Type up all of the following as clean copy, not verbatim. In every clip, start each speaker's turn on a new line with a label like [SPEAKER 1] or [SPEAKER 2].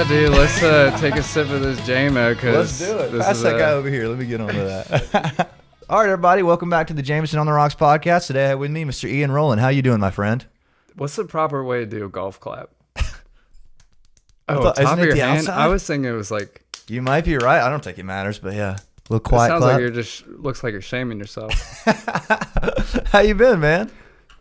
[SPEAKER 1] Yeah, dude, let's take a sip of this JMO.
[SPEAKER 2] Let's do it. Pass that guy over here. Let me get on to that. All right, everybody. Welcome back to the Jameson on the Rocks podcast. Today I have with me Mr. Ian Rowland. How you doing, my friend?
[SPEAKER 1] What's the proper way to do a golf clap?
[SPEAKER 2] Top of your hand?
[SPEAKER 1] I was thinking it was like...
[SPEAKER 2] You might be right. I don't think it matters, but yeah. A little quiet
[SPEAKER 1] sounds
[SPEAKER 2] clap.
[SPEAKER 1] like you're just... Looks like you're shaming yourself.
[SPEAKER 2] How you been, man?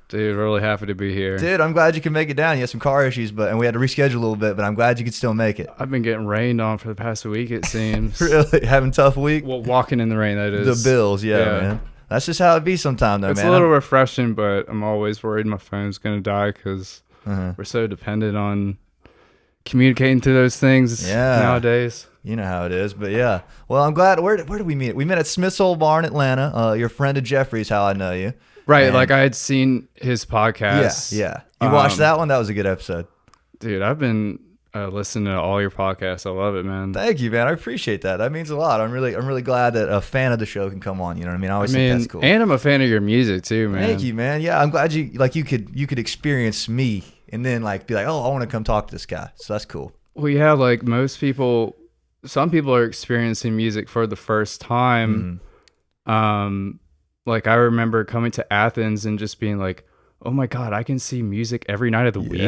[SPEAKER 1] Dude, really happy to be here.
[SPEAKER 2] Dude, I'm glad you can make it down. You had some car issues, and we had to reschedule a little bit, but I'm glad you could still make it.
[SPEAKER 1] I've been getting rained on for the past week, it seems.
[SPEAKER 2] Really? Having a tough week?
[SPEAKER 1] Well, walking in the rain, that is.
[SPEAKER 2] The Bills, yeah, man. That's just how it be sometimes, though,
[SPEAKER 1] it's
[SPEAKER 2] man.
[SPEAKER 1] It's a little refreshing, but I'm always worried my phone's going to die because we're so dependent on communicating through those things nowadays.
[SPEAKER 2] You know how it is, but yeah. Well, I'm glad. Where did we meet? We met at Smith's Old Bar in Atlanta. Your friend of Jeffrey's, how I know you.
[SPEAKER 1] Right, and, like I had seen his podcast.
[SPEAKER 2] Yeah. You watched that one? That was a good episode.
[SPEAKER 1] Dude, I've been listening to all your podcasts. I love it, man.
[SPEAKER 2] Thank you, man. I appreciate that. That means a lot. I'm really glad that a fan of the show can come on. You know what I mean? I always think that's cool.
[SPEAKER 1] And I'm a fan of your music too, man.
[SPEAKER 2] Thank you, man. Yeah, I'm glad you could experience me and then like be like, oh, I want to come talk to this guy. So that's cool.
[SPEAKER 1] Well, yeah, like most people, some people are experiencing music for the first time. Like I remember coming to Athens and just being like, oh my God, I can see music every night of the week.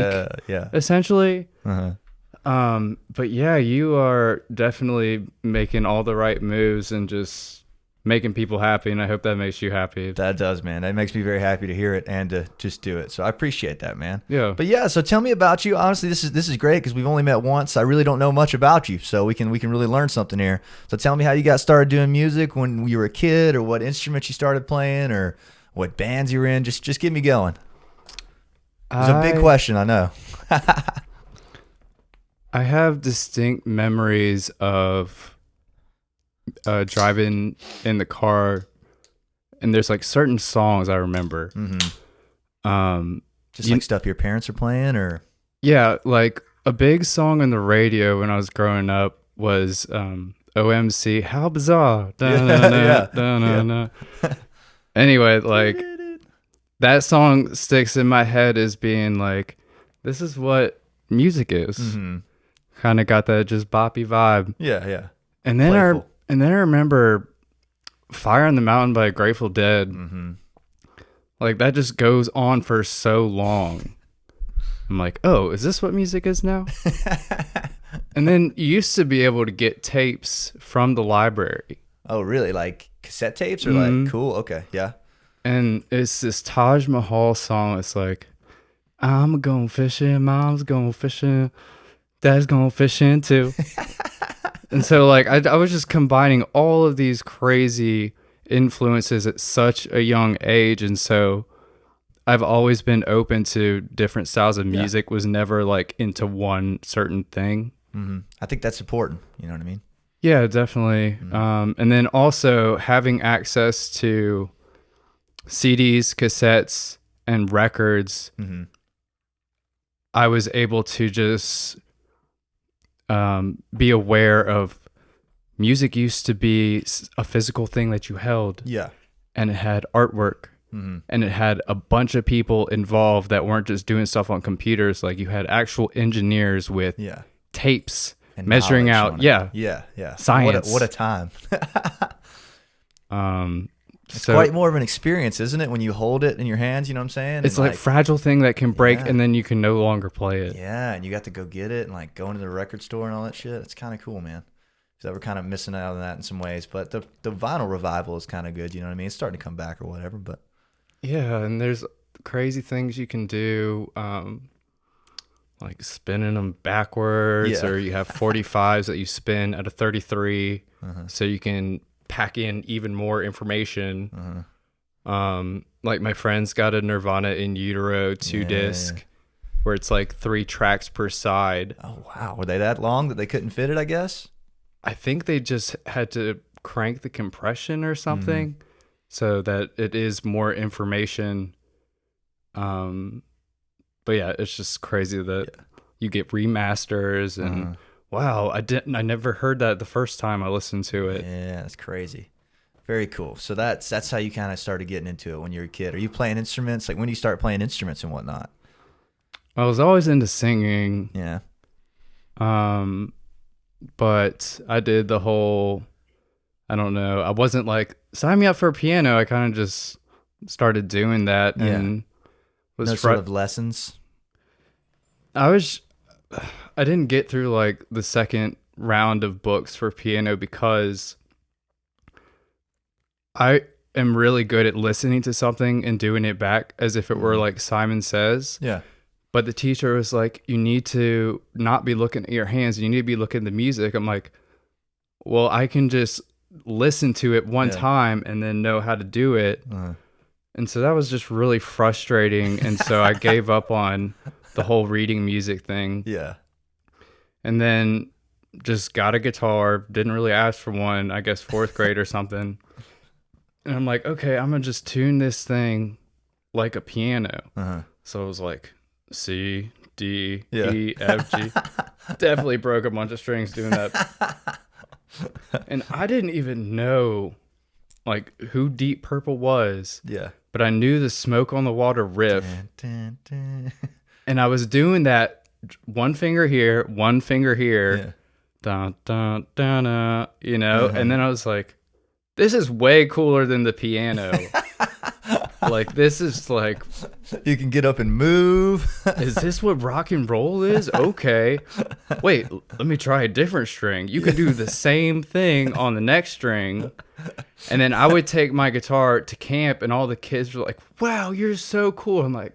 [SPEAKER 2] Yeah.
[SPEAKER 1] Essentially. But yeah, you are definitely making all the right moves and just making people happy. And I hope that makes you happy.
[SPEAKER 2] That does, man. That makes me very happy to hear it and to just do it. So I appreciate that, man.
[SPEAKER 1] Yeah.
[SPEAKER 2] But yeah, so tell me about you. Honestly, this is great because we've only met once. I really don't know much about you, so we can really learn something here. So tell me how you got started doing music when you were a kid, or what instruments you started playing, or what bands you were in. Just get me going. It's a big question, I know.
[SPEAKER 1] I have distinct memories of driving in the car, and there's like certain songs I remember.
[SPEAKER 2] Just like stuff your parents are playing, or
[SPEAKER 1] like a big song on the radio when I was growing up was OMC. How bizarre! Anyway, like that song sticks in my head as being like, this is what music is. Kind of got that just boppy vibe.
[SPEAKER 2] Yeah.
[SPEAKER 1] And then I remember Fire on the Mountain by Grateful Dead. Like that just goes on for so long. I'm like, oh, is this what music is now? And then you used to be able to get tapes from the library.
[SPEAKER 2] Oh, really? Like cassette tapes, or like cool? Okay, yeah.
[SPEAKER 1] And it's this Taj Mahal song. It's like, I'm going fishing, mom's going fishing, dad's going fishing too. And so like I was just combining all of these crazy influences at such a young age. And so I've always been open to different styles of music, was never like into one certain thing.
[SPEAKER 2] I think that's important. You know what I mean?
[SPEAKER 1] Yeah, definitely. And then also having access to CDs, cassettes, and records, I was able to just be aware of music used to be a physical thing that you held.
[SPEAKER 2] Yeah. And
[SPEAKER 1] it had artwork. And it had a bunch of people involved that weren't just doing stuff on computers. Like you had actual engineers with tapes and measuring out. Yeah. Science.
[SPEAKER 2] What a time. It's
[SPEAKER 1] So,
[SPEAKER 2] quite more of an experience, isn't it, when you hold it in your hands, you know what I'm saying?
[SPEAKER 1] It's like fragile thing that can break and then you can no longer play it.
[SPEAKER 2] Yeah, and you got to go get it and like go into the record store and all that shit. It's kind of cool, man. So we're kind of missing out on that in some ways, but the vinyl revival is kind of good, you know what I mean? It's starting to come back or whatever, but
[SPEAKER 1] yeah, and there's crazy things you can do, like spinning them backwards, or you have 45s that you spin at a 33, so you can pack in even more information. Like my friend's got a Nirvana in Utero 2-disc where it's like 3 tracks per side.
[SPEAKER 2] Oh wow, were they that long that they couldn't fit it, I guess?
[SPEAKER 1] I think they just had to crank the compression or something so that it is more information. But yeah, it's just crazy that you get remasters and wow, I never heard that the first time I listened to it.
[SPEAKER 2] Yeah, that's crazy. Very cool. So that's how you kind of started getting into it when you were a kid. Are you playing instruments? Like when do you start playing instruments and whatnot?
[SPEAKER 1] I was always into singing.
[SPEAKER 2] Yeah.
[SPEAKER 1] But I did the whole, I don't know, I wasn't like, sign me up for a piano. I kind of just started doing that and was
[SPEAKER 2] no sort of lessons.
[SPEAKER 1] I was, I didn't get through like the second round of books for piano because I am really good at listening to something and doing it back as if it were like Simon Says.
[SPEAKER 2] Yeah.
[SPEAKER 1] But the teacher was like, you need to not be looking at your hands. You need to be looking at the music. I'm like, well, I can just listen to it one time and then know how to do it. And so that was just really frustrating. And so I gave up on the whole reading music thing.
[SPEAKER 2] Yeah.
[SPEAKER 1] And then just got a guitar. Didn't really ask for one, I guess 4th grade or something. And I'm like, okay, I'm going to just tune this thing like a piano. So I was like, C, D, E, F, G. Definitely broke a bunch of strings doing that. And I didn't even know like who Deep Purple was.
[SPEAKER 2] Yeah.
[SPEAKER 1] But I knew the Smoke on the Water riff. Dun, dun, dun. And I was doing that one finger here, one finger here. Yeah. Dun, dun, dun, dun, you know? And then I was like, this is way cooler than the piano. Like, this is like...
[SPEAKER 2] You can get up and move.
[SPEAKER 1] Is this what rock and roll is? Okay. Wait, let me try a different string. You could do the same thing on the next string. And then I would take my guitar to camp, and all the kids were like, wow, you're so cool. I'm like,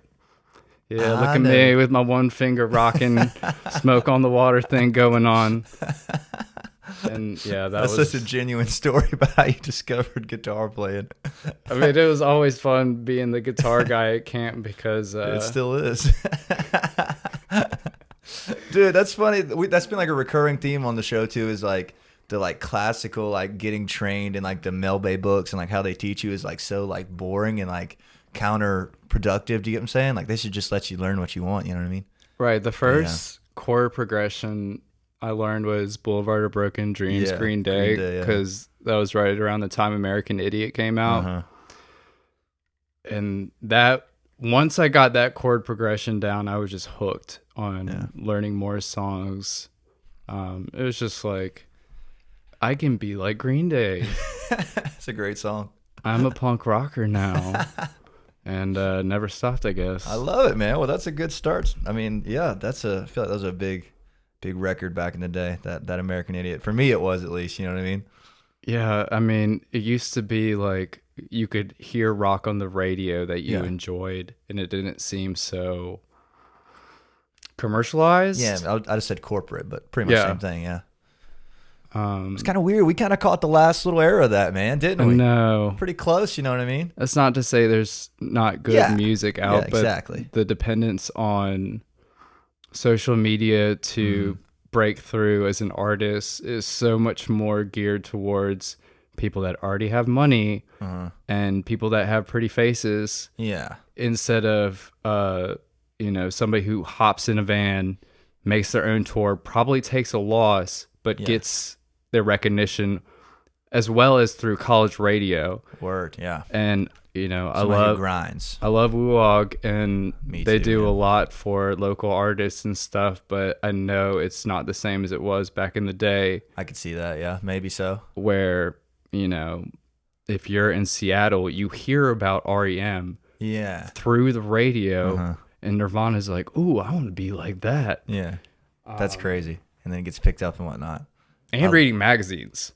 [SPEAKER 1] yeah, look at me with my one finger rocking Smoke on the Water thing going on. And yeah,
[SPEAKER 2] that's such a genuine story about how you discovered guitar playing.
[SPEAKER 1] I mean, it was always fun being the guitar guy at camp because
[SPEAKER 2] it still is. Dude, that's funny. That's been like a recurring theme on the show too, is like the like classical like getting trained in like the Mel Bay books, and like how they teach you is like so like boring and like counterproductive. Do you get what I'm saying? Like they should just let you learn what you want, you know what I mean?
[SPEAKER 1] Right. The first chord progression I learned was Boulevard of Broken Dreams, Green Day, because that was right around the time American Idiot came out. And that, once I got that chord progression down, I was just hooked on learning more songs. It was just like, I can be like Green Day.
[SPEAKER 2] It's a great song.
[SPEAKER 1] I'm a punk rocker now. And never stopped, I guess.
[SPEAKER 2] I love it, man. Well, that's a good start. I mean, yeah, I feel like that was a big record back in the day, that American Idiot. For me, it was, at least, you know what I mean?
[SPEAKER 1] Yeah, I mean, it used to be like you could hear rock on the radio that you enjoyed, and it didn't seem so commercialized.
[SPEAKER 2] Yeah, I just said corporate, but pretty much the same thing, yeah. It's kind of weird. We kind of caught the last little era of that, man, didn't we?
[SPEAKER 1] No.
[SPEAKER 2] Pretty close, you know what I mean?
[SPEAKER 1] That's not to say there's not good music out,
[SPEAKER 2] exactly.
[SPEAKER 1] But the dependence on social media to break through as an artist is so much more geared towards people that already have money and people that have pretty faces.
[SPEAKER 2] Yeah.
[SPEAKER 1] Instead of somebody who hops in a van, makes their own tour, probably takes a loss, but gets their recognition as well as through college radio.
[SPEAKER 2] Word, yeah.
[SPEAKER 1] And
[SPEAKER 2] I love grinds.
[SPEAKER 1] I love Woo-Wog, and they do a lot for local artists and stuff, but I know it's not the same as it was back in the day.
[SPEAKER 2] I could see that, yeah, maybe so.
[SPEAKER 1] Where, if you're in Seattle, you hear about REM through the radio, and Nirvana's like, ooh, I want to be like that.
[SPEAKER 2] Yeah, that's crazy. And then it gets picked up and whatnot.
[SPEAKER 1] And reading magazines.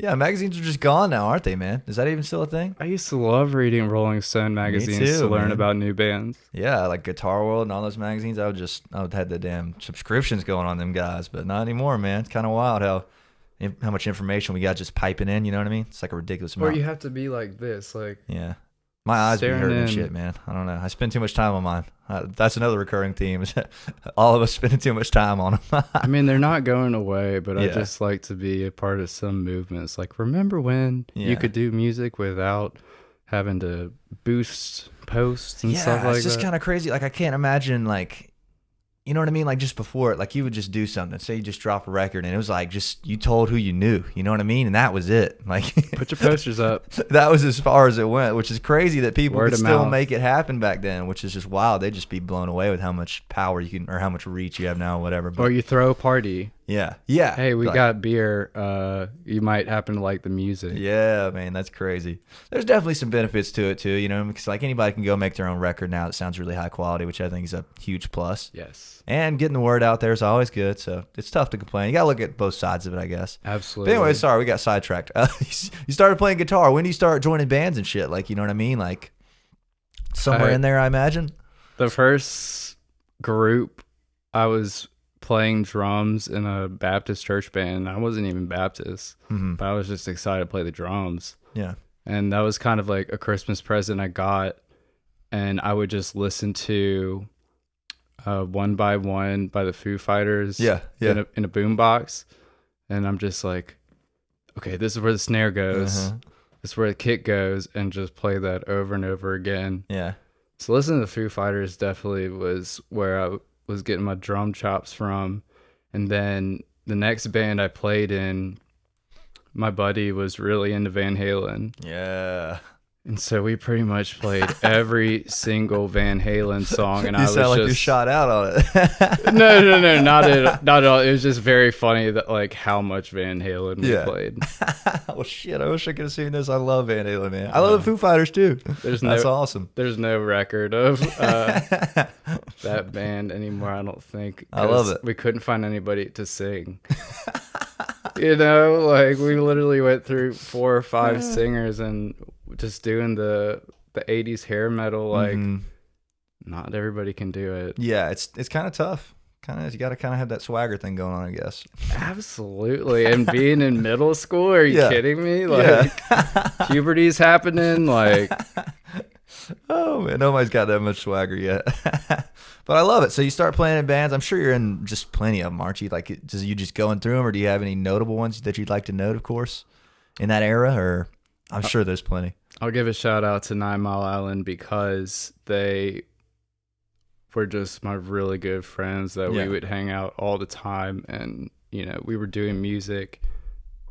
[SPEAKER 2] Yeah, magazines are just gone now, aren't they, man? Is that even still a thing?
[SPEAKER 1] I used to love reading Rolling Stone magazines to learn about new bands.
[SPEAKER 2] Yeah, like Guitar World and all those magazines. I would have the damn subscriptions going on them guys, but not anymore, man. It's kind of wild how much information we got just piping in, you know what I mean? It's like a ridiculous amount.
[SPEAKER 1] Or you have to be like this, like...
[SPEAKER 2] Yeah. My eyes be hurting and shit, man. I don't know. I spend too much time on mine. That's another recurring theme. All of us spending too much time on them.
[SPEAKER 1] I mean, they're not going away, but I just like to be a part of some movements. Like, remember when you could do music without having to boost posts and stuff like that?
[SPEAKER 2] Yeah, it's just kind of crazy. Like, I can't imagine, like, you know what I mean? Like just before it, like you would just do something. Say you just drop a record and it was like just you told who you knew. You know what I mean? And that was it. Like
[SPEAKER 1] Put your posters up.
[SPEAKER 2] that was as far as it went, which is crazy that people
[SPEAKER 1] Word
[SPEAKER 2] could
[SPEAKER 1] of
[SPEAKER 2] still
[SPEAKER 1] mouth.
[SPEAKER 2] make it happen back then, which is just wild. They'd just be blown away with how much power you can or how much reach you have now, whatever. But
[SPEAKER 1] Or you throw a party.
[SPEAKER 2] yeah. Yeah.
[SPEAKER 1] Hey, we
[SPEAKER 2] Like,
[SPEAKER 1] got beer. You might happen to like the music.
[SPEAKER 2] yeah, man, that's crazy. There's definitely some benefits to it too, you know, because like anybody can go make their own record now that sounds really high quality, which I think is a huge plus.
[SPEAKER 1] Yes.
[SPEAKER 2] And getting the word out there is always good, so it's tough to complain. You gotta look at both sides of it, I guess.
[SPEAKER 1] Absolutely.
[SPEAKER 2] But anyway, sorry, we got sidetracked. You started playing guitar. When do you start joining bands and shit? Like, you know what I mean? Like somewhere in there, I imagine.
[SPEAKER 1] The first group, I was playing drums in a Baptist church band. I wasn't even Baptist, but I was just excited to play the drums.
[SPEAKER 2] Yeah.
[SPEAKER 1] And that was kind of like a Christmas present I got. And I would just listen to One by One by the Foo Fighters
[SPEAKER 2] Yeah.
[SPEAKER 1] in a boombox. And I'm just like, okay, this is where the snare goes. This is where the kick goes. And just play that over and over again.
[SPEAKER 2] Yeah.
[SPEAKER 1] So listening to the Foo Fighters definitely was where I was getting my drum chops from. And then the next band I played in, my buddy was really into Van Halen.
[SPEAKER 2] Yeah.
[SPEAKER 1] And so we pretty much played every single Van Halen song. And
[SPEAKER 2] You
[SPEAKER 1] I
[SPEAKER 2] sound
[SPEAKER 1] was
[SPEAKER 2] like
[SPEAKER 1] just
[SPEAKER 2] you're shot out on it.
[SPEAKER 1] no, not at all. It was just very funny that like how much Van Halen we
[SPEAKER 2] Yeah.
[SPEAKER 1] played.
[SPEAKER 2] Well, shit, I wish I could have seen this. I love Van Halen, man. I love the Foo Fighters too. That's awesome.
[SPEAKER 1] There's no record of that band anymore, I don't think.
[SPEAKER 2] I love
[SPEAKER 1] 'cause
[SPEAKER 2] it.
[SPEAKER 1] We couldn't find anybody to sing. You know, like we literally went through 4 or 5 singers and just doing the 80s hair metal. Like, not everybody can do it.
[SPEAKER 2] Yeah, it's kind of tough. You got to kind of have that swagger thing going on, I guess.
[SPEAKER 1] Absolutely. And being in middle school, are you
[SPEAKER 2] Yeah.
[SPEAKER 1] kidding me? Like, puberty's happening. Like,
[SPEAKER 2] Oh man, nobody's got that much swagger yet. But I love it. So you start playing in bands. I'm sure you're in just plenty of them, aren't you? Like, just you just going through them, or do you have any notable ones that you'd like to note, of course, in that era? Or I'm sure there's plenty.
[SPEAKER 1] I'll give a shout out to 9 Mile Island because they were just my really good friends that we would hang out all the time. And, you know, we were doing music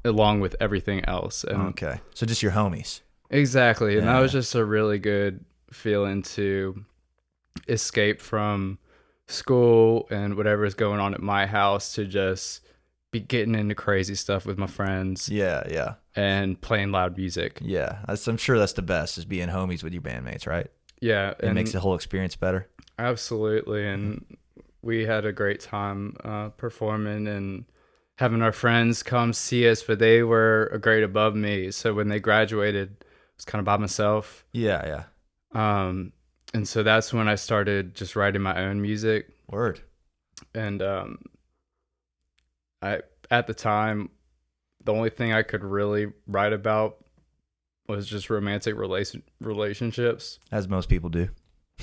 [SPEAKER 1] along with everything else. And
[SPEAKER 2] Okay. So just your homies.
[SPEAKER 1] exactly. And
[SPEAKER 2] Yeah.
[SPEAKER 1] that was just a really good feeling to escape from school and whatever's going on at my house to just be getting into crazy stuff with my friends
[SPEAKER 2] Yeah.
[SPEAKER 1] and playing loud music.
[SPEAKER 2] Yeah. I'm sure that's the best, is being homies with your bandmates, right?
[SPEAKER 1] Yeah.
[SPEAKER 2] It makes the whole experience better.
[SPEAKER 1] Absolutely. And we had a great time performing and having our friends come see us, but they were a grade above me. So when they graduated, I was kind of by myself.
[SPEAKER 2] Yeah.
[SPEAKER 1] And so that's when I started just writing my own music.
[SPEAKER 2] Word.
[SPEAKER 1] And I at the time, the only thing I could really write about was just romantic relationships.
[SPEAKER 2] As most people do.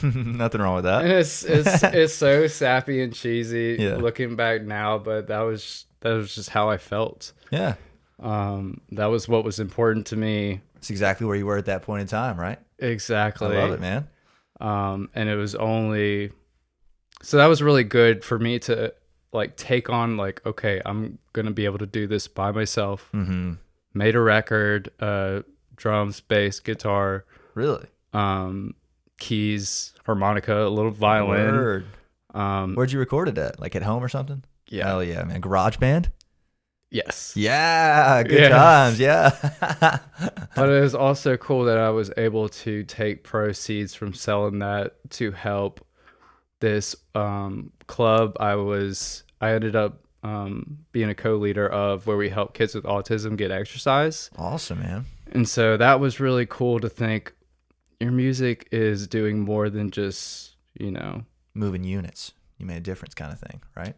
[SPEAKER 2] Nothing wrong with that.
[SPEAKER 1] And it's so sappy and cheesy looking back now, but that was just how I felt.
[SPEAKER 2] Yeah.
[SPEAKER 1] That was what was important to me.
[SPEAKER 2] It's exactly where you were at that point in time, right?
[SPEAKER 1] Exactly.
[SPEAKER 2] I love it, man.
[SPEAKER 1] And it was only, so that was really good for me to like take on like, okay, I'm going to be able to do this by myself. Made a record, drums, bass, guitar,
[SPEAKER 2] Really?
[SPEAKER 1] keys, harmonica, a little violin.
[SPEAKER 2] Word. Where'd you record it at? Like at home or something?
[SPEAKER 1] Yeah.
[SPEAKER 2] Hell yeah, man. Garage band?
[SPEAKER 1] Yes.
[SPEAKER 2] Yeah. Good
[SPEAKER 1] Yeah.
[SPEAKER 2] times. Yeah.
[SPEAKER 1] But it was also cool that I was able to take proceeds from selling that to help this club I ended up being a co-leader of, where we help kids with autism get exercise.
[SPEAKER 2] Awesome, man.
[SPEAKER 1] And so that was really cool to think your music is doing more than just, you know.
[SPEAKER 2] Moving units. You made a difference kind of thing, right?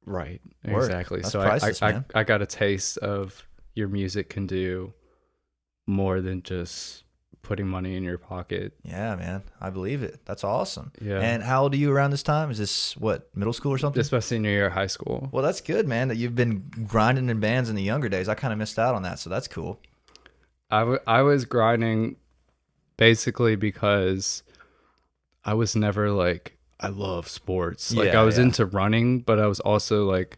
[SPEAKER 1] Right.
[SPEAKER 2] Word.
[SPEAKER 1] Exactly.
[SPEAKER 2] That's
[SPEAKER 1] So
[SPEAKER 2] priceless, man.
[SPEAKER 1] I got a taste of your music can do more than just putting money in your pocket.
[SPEAKER 2] Yeah, man. I believe it. That's awesome.
[SPEAKER 1] Yeah.
[SPEAKER 2] And how old are you around this time? Is this, what, middle school or something?
[SPEAKER 1] This my senior year of high school.
[SPEAKER 2] Well, that's good, man, that you've been grinding in bands in the younger days. I kind of missed out on that, so that's cool.
[SPEAKER 1] I was grinding basically because I was never like, I love sports. Like
[SPEAKER 2] Yeah,
[SPEAKER 1] I was
[SPEAKER 2] yeah.
[SPEAKER 1] into running, but I was also like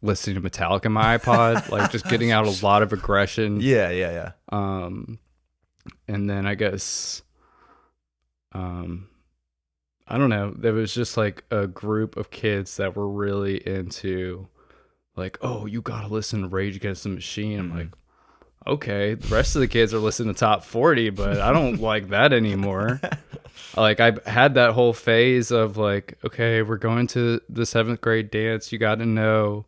[SPEAKER 1] listening to Metallica in my iPod, like just getting out a lot of aggression.
[SPEAKER 2] Yeah, yeah, yeah.
[SPEAKER 1] And then I guess, I don't know, there was just like a group of kids that were really into like, oh, you gotta listen to Rage Against the Machine. I'm like, okay, the rest of the kids are listening to Top 40, but I don't like that anymore. Like I had that whole phase of like, okay, we're going to the 7th grade dance. You got to know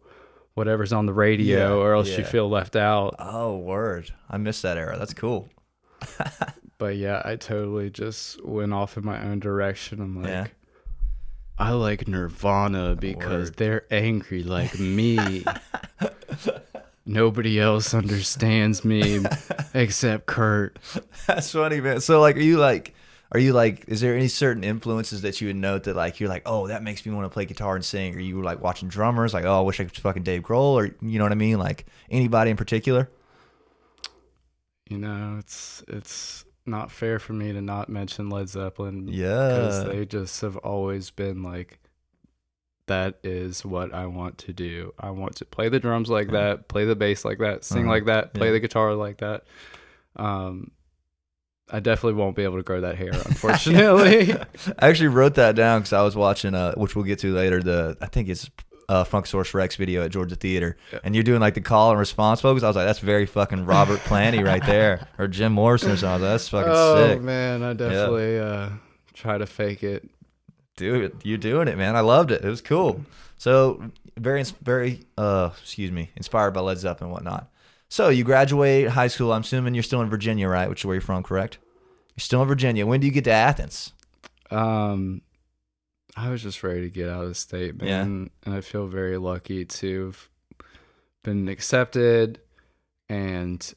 [SPEAKER 1] whatever's on the radio,
[SPEAKER 2] Yeah,
[SPEAKER 1] or else you
[SPEAKER 2] yeah.
[SPEAKER 1] feel left out.
[SPEAKER 2] Oh, word. I missed that era. That's cool.
[SPEAKER 1] But yeah, I totally just went off in my own direction. I'm like,
[SPEAKER 2] Yeah.
[SPEAKER 1] I like Nirvana because
[SPEAKER 2] Word.
[SPEAKER 1] they're angry like me. Nobody else understands me except Kurt.
[SPEAKER 2] That's funny, man. So like, are you like, is there any certain influences that you would note that like, you're like, oh, that makes me want to play guitar and sing? Or you like watching drummers? Like, oh, I wish I could fucking Dave Grohl, or you know what I mean? Like anybody in particular?
[SPEAKER 1] You know, it's not fair for me to not mention Led Zeppelin.
[SPEAKER 2] Yeah.
[SPEAKER 1] Because they just have always been like, that is what I want to do. I want to play the drums like that, play the bass like that, sing like that, play the guitar like that. I definitely won't be able to grow that hair, unfortunately.
[SPEAKER 2] I actually wrote that down because I was watching, which we'll get to later, I think it's Funk Source Rex video at Georgia Theater, and you're doing like the call and response focus. I was like, that's very fucking Robert Planty right there, or Jim Morrison or something. That's fucking sick.
[SPEAKER 1] Oh man, I definitely try to fake it.
[SPEAKER 2] Dude, you're doing it, man. I loved it. It was cool. So very inspired by Led Zeppelin and whatnot. So you graduate high school. I'm assuming you're still in Virginia, right? Which is where you're from, correct? You're still in Virginia. When do you get to Athens?
[SPEAKER 1] I was just ready to get out of the state, man. And I feel very lucky to have been accepted and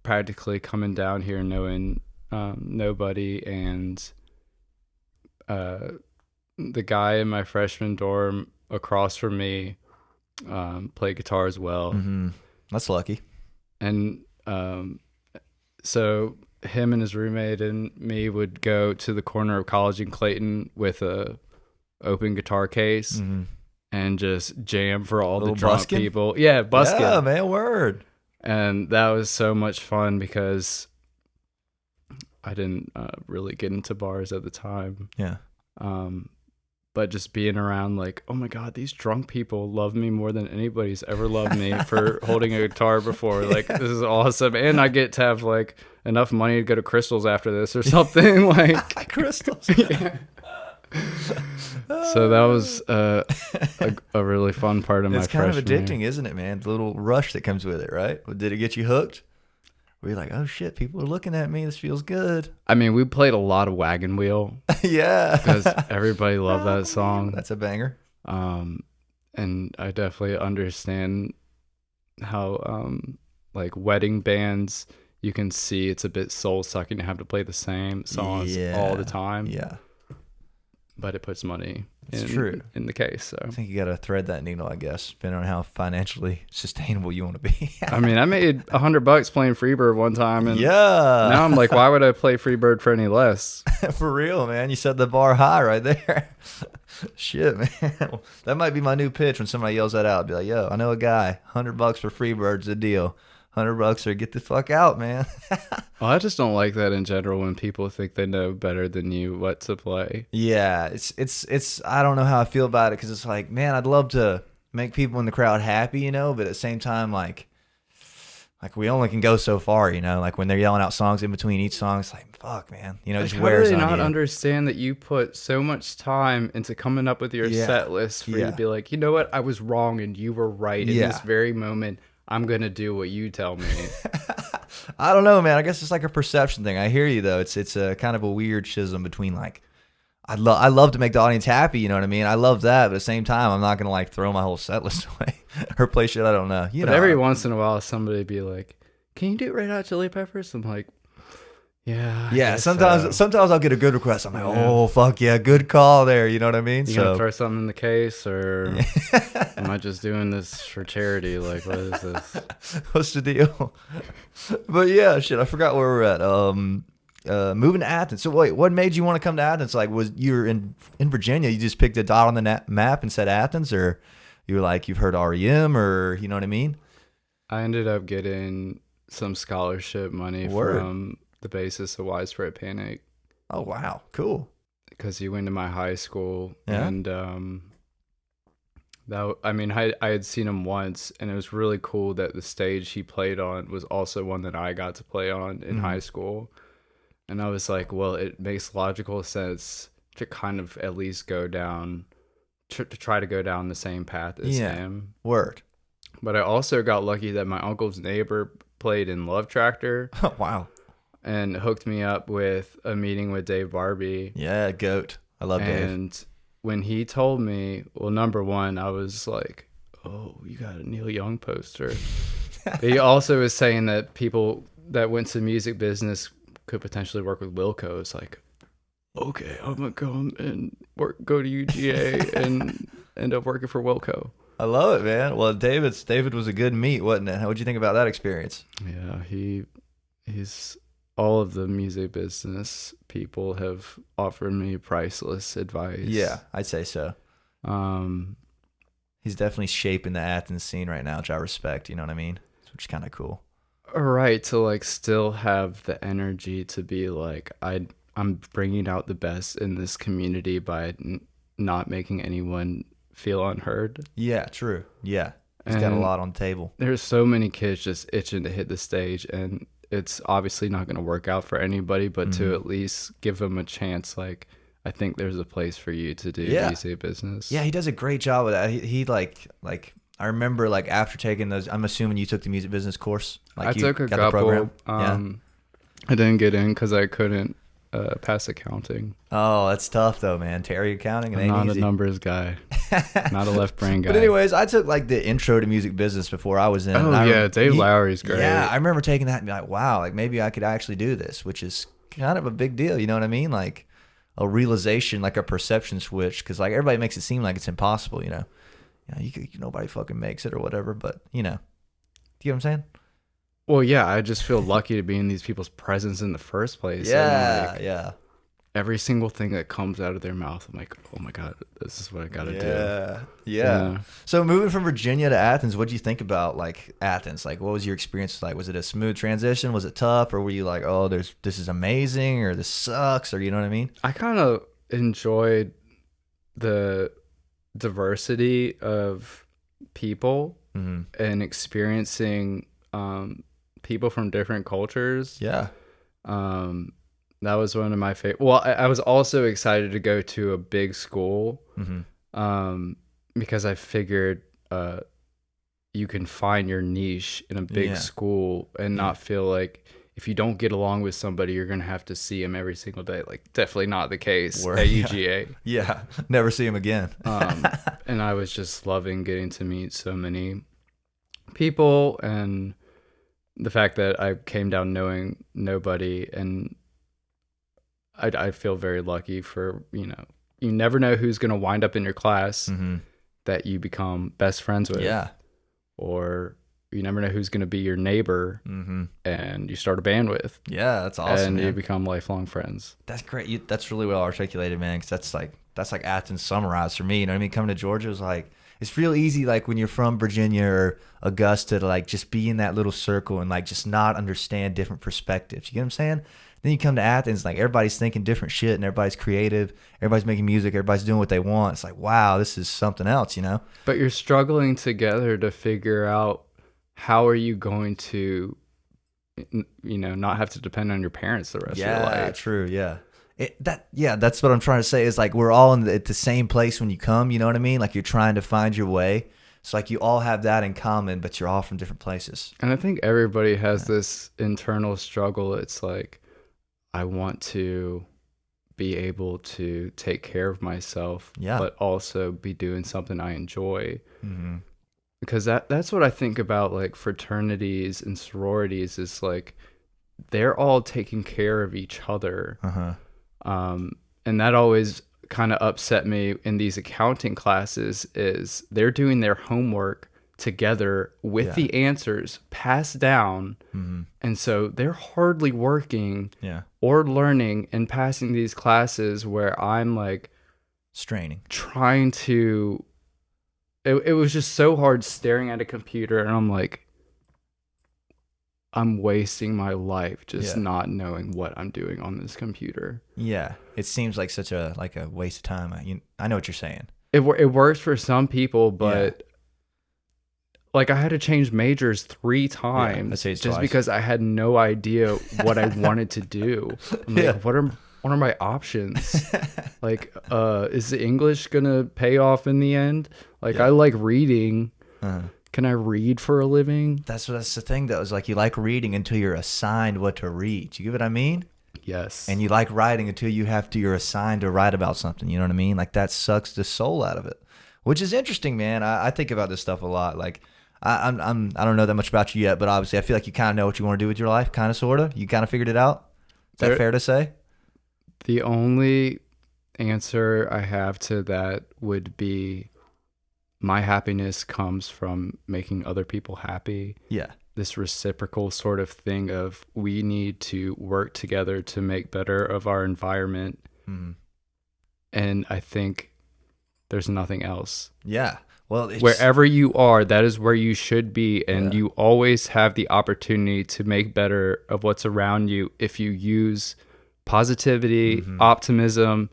[SPEAKER 1] practically coming down here knowing nobody. And the guy in my freshman dorm across from me played guitar as well.
[SPEAKER 2] Mm-hmm. That's lucky.
[SPEAKER 1] And so him and his roommate and me would go to the corner of College and Clayton with a open guitar case and just jam for all the drunk
[SPEAKER 2] busking?
[SPEAKER 1] people. Yeah, busking.
[SPEAKER 2] Yeah, man, word.
[SPEAKER 1] And that was so much fun because I didn't really get into bars at the time.
[SPEAKER 2] Yeah.
[SPEAKER 1] But just being around like, oh my God, these drunk people love me more than anybody's ever loved me for holding a guitar before. Like, this is awesome. And I get to have like enough money to go to Crystal's after this or something. Like
[SPEAKER 2] Crystals.
[SPEAKER 1] Yeah. So that was a really fun part of my freshman year.
[SPEAKER 2] It's kind of addicting, isn't it, man? The little rush that comes with it, right? Did it get you hooked? Were you like, oh shit, people are looking at me. This feels good.
[SPEAKER 1] I mean, we played a lot of Wagon Wheel.
[SPEAKER 2] Yeah.
[SPEAKER 1] Because everybody loved that song.
[SPEAKER 2] That's a banger.
[SPEAKER 1] And I definitely understand how, like, wedding bands, you can see it's a bit soul-sucking to have to play the same songs all the time.
[SPEAKER 2] Yeah.
[SPEAKER 1] But it puts money in the case. So
[SPEAKER 2] I think you got to thread that needle, I guess, depending on how financially sustainable you want to be.
[SPEAKER 1] I mean, I made $100 playing Freebird one time, and
[SPEAKER 2] yeah,
[SPEAKER 1] now I'm like, why would I play Freebird for any less?
[SPEAKER 2] For real, man. You set the bar high right there. Shit, man. That might be my new pitch when somebody yells that out. I'd be like, yo, I know a guy. $100 for Freebird's a deal. $100 or get the fuck out, man.
[SPEAKER 1] Well, I just don't like that in general when people think they know better than you what to play.
[SPEAKER 2] Yeah, it's I don't know how I feel about it because it's like, man, I'd love to make people in the crowd happy, you know, but at the same time, like we only can go so far, you know, like when they're yelling out songs in between each song, it's like, fuck, man, you know, it just wears on you.
[SPEAKER 1] How do they not understand that you put so much time into coming up with your set list for you to be like, you know what, I was wrong and you were right in this very moment. I'm going to do what you tell me.
[SPEAKER 2] I don't know, man. I guess it's like a perception thing. I hear you, though. It's a kind of a weird schism between, like, I love to make the audience happy, you know what I mean? I love that, but at the same time, I'm not going to, like, throw my whole set list away or play shit I don't know. But
[SPEAKER 1] every once in a while, somebody be like, can you do Red Hot Chili Peppers? I'm like, yeah.
[SPEAKER 2] Sometimes I'll get a good request. I'm like, oh, fuck yeah, good call there. You know what I mean?
[SPEAKER 1] You gonna throw something in the case, or am I just doing this for charity? Like, what is this?
[SPEAKER 2] What's the deal? But yeah, shit, I forgot where we're at. moving to Athens. So wait, what made you want to come to Athens? Like, was you're in Virginia? You just picked a dot on the map and said Athens, or you were like you've heard REM, or you know what I mean?
[SPEAKER 1] I ended up getting some scholarship money
[SPEAKER 2] Word.
[SPEAKER 1] from the basis of Widespread Panic
[SPEAKER 2] Oh wow, cool.
[SPEAKER 1] because he went to my high school,
[SPEAKER 2] Yeah.
[SPEAKER 1] and I had seen him once, and it was really cool that the stage he played on was also one that I got to play on in high school. And I was like, well, it makes logical sense to kind of at least go down, to try to go down the same path as him.
[SPEAKER 2] Word.
[SPEAKER 1] But I also got lucky that my uncle's neighbor played in Love Tractor
[SPEAKER 2] Oh wow.
[SPEAKER 1] and hooked me up with a meeting with Dave Barbie.
[SPEAKER 2] Yeah, goat. I love Dave.
[SPEAKER 1] And when he told me, well, number one, I was like, oh, you got a Neil Young poster. He also was saying that people that went to music business could potentially work with Wilco. It's like, okay, I'm gonna come and go to UGA and end up working for Wilco.
[SPEAKER 2] I love it, man. Well, David was a good meet, wasn't it? What'd you think about that experience?
[SPEAKER 1] Yeah, he's all of the music business people have offered me priceless advice.
[SPEAKER 2] Yeah, I'd say so.
[SPEAKER 1] Um,
[SPEAKER 2] He's definitely shaping the Athens scene right now, which I respect. You know what I mean? Which is kind of cool.
[SPEAKER 1] right, to like still have the energy to be like I'm bringing out the best in this community by not making anyone feel unheard.
[SPEAKER 2] Yeah, true. Yeah, he's got a
[SPEAKER 1] And
[SPEAKER 2] lot on the table.
[SPEAKER 1] there's so many kids just itching to hit the stage, and it's obviously not going to work out for anybody, but to at least give them a chance, like I think there's a place for you to do
[SPEAKER 2] Yeah.
[SPEAKER 1] music business.
[SPEAKER 2] Yeah, he does a great job with that. He like I remember like after taking those. I'm assuming you took the music business course. Like
[SPEAKER 1] I
[SPEAKER 2] you
[SPEAKER 1] took a
[SPEAKER 2] got the
[SPEAKER 1] couple.
[SPEAKER 2] program?
[SPEAKER 1] I didn't get in because I couldn't pass accounting.
[SPEAKER 2] Oh, that's tough though, man. Terry accounting, it
[SPEAKER 1] I'm
[SPEAKER 2] ain't
[SPEAKER 1] not
[SPEAKER 2] easy.
[SPEAKER 1] a numbers guy, not a left brain guy.
[SPEAKER 2] But anyways, I took like the intro to music business before I was in.
[SPEAKER 1] Oh
[SPEAKER 2] and I
[SPEAKER 1] yeah, Dave Lowry's great.
[SPEAKER 2] Yeah, I remember taking that and be like, wow, like maybe I could actually do this, which is kind of a big deal. You know what I mean? Like a realization, like a perception switch, because like everybody makes it seem like it's impossible. You know, nobody fucking makes it or whatever. But you know, do you get what I'm saying?
[SPEAKER 1] Well, yeah, I just feel lucky to be in these people's presence in the first place.
[SPEAKER 2] Yeah,
[SPEAKER 1] And, like,
[SPEAKER 2] yeah.
[SPEAKER 1] every single thing that comes out of their mouth, I'm like, oh my God, this is what I got to do.
[SPEAKER 2] Yeah.
[SPEAKER 1] Yeah.
[SPEAKER 2] So moving from Virginia to Athens, what do you think about like Athens? Like, what was your experience like? Was it a smooth transition? Was it tough, or were you like, oh, this is amazing, or this sucks, or you know what I mean?
[SPEAKER 1] I kind of enjoyed the diversity of people and experiencing people from different cultures.
[SPEAKER 2] Yeah.
[SPEAKER 1] That was one of my favorite. Well, I was also excited to go to a big school because I figured you can find your niche in a big school and not feel like if you don't get along with somebody, you're going to have to see them every single day. Like, definitely not the case at UGA.
[SPEAKER 2] Yeah. Never see him again.
[SPEAKER 1] And I was just loving getting to meet so many people, and the fact that I came down knowing nobody, and I feel very lucky for, you never know who's going to wind up in your class that you become best friends with.
[SPEAKER 2] Yeah.
[SPEAKER 1] Or you never know who's going to be your neighbor and you start a band with.
[SPEAKER 2] Yeah, that's awesome.
[SPEAKER 1] And you
[SPEAKER 2] man.
[SPEAKER 1] become lifelong friends.
[SPEAKER 2] That's great. That's really well articulated, man. Because that's like Athens summarized for me. You know what I mean? Coming to Georgia was like, it's real easy. Like when you're from Virginia or Augusta, to like just be in that little circle and like just not understand different perspectives. You get what I'm saying? Then you come to Athens, like everybody's thinking different shit and everybody's creative. Everybody's making music. Everybody's doing what they want. It's like, wow, this is something else, you know?
[SPEAKER 1] But you're struggling together to figure out how are you going to, not have to depend on your parents the rest of your life.
[SPEAKER 2] Yeah, true. Yeah. That's what I'm trying to say is like we're all at the same place when you come, you know what I mean? Like you're trying to find your way. So like you all have that in common, but you're all from different places.
[SPEAKER 1] And I think everybody has this internal struggle. It's like, I want to be able to take care of myself, but also be doing something I enjoy. Because that's what I think about like fraternities and sororities is like, they're all taking care of each other. And that always kind of upset me in these accounting classes is they're doing their homework together with
[SPEAKER 2] Yeah.
[SPEAKER 1] the answers passed down. And so they're hardly working or learning and passing these classes where I'm like
[SPEAKER 2] Straining.
[SPEAKER 1] trying to, it was just so hard staring at a computer, and I'm like, I'm wasting my life just not knowing what I'm doing on this computer.
[SPEAKER 2] Yeah. It seems like such a waste of time. I know what you're saying.
[SPEAKER 1] It works for some people, but like I had to change majors 3 times just
[SPEAKER 2] twice.
[SPEAKER 1] because I had no idea what I wanted to do. I'm like, what are my options? Like, is the English gonna pay off in the end? Like, I like reading. Can I read for a living?
[SPEAKER 2] That's the thing though. Is like you like reading until you're assigned what to read. You get what I mean?
[SPEAKER 1] Yes.
[SPEAKER 2] And you like writing until you're assigned to write about something. You know what I mean? Like that sucks the soul out of it, which is interesting, man. I think about this stuff a lot. Like I don't know that much about you yet, but obviously I feel like you kind of know what you want to do with your life, kind of, sort of. You kind of figured it out. Is that fair to say?
[SPEAKER 1] The only answer I have to that would be my happiness comes from making other people happy.
[SPEAKER 2] Yeah.
[SPEAKER 1] This reciprocal sort of thing of we need to work together to make better of our environment. And I think there's nothing else.
[SPEAKER 2] Yeah. Well,
[SPEAKER 1] wherever you are, that is where you should be. And you always have the opportunity to make better of what's around you if you use positivity, optimism.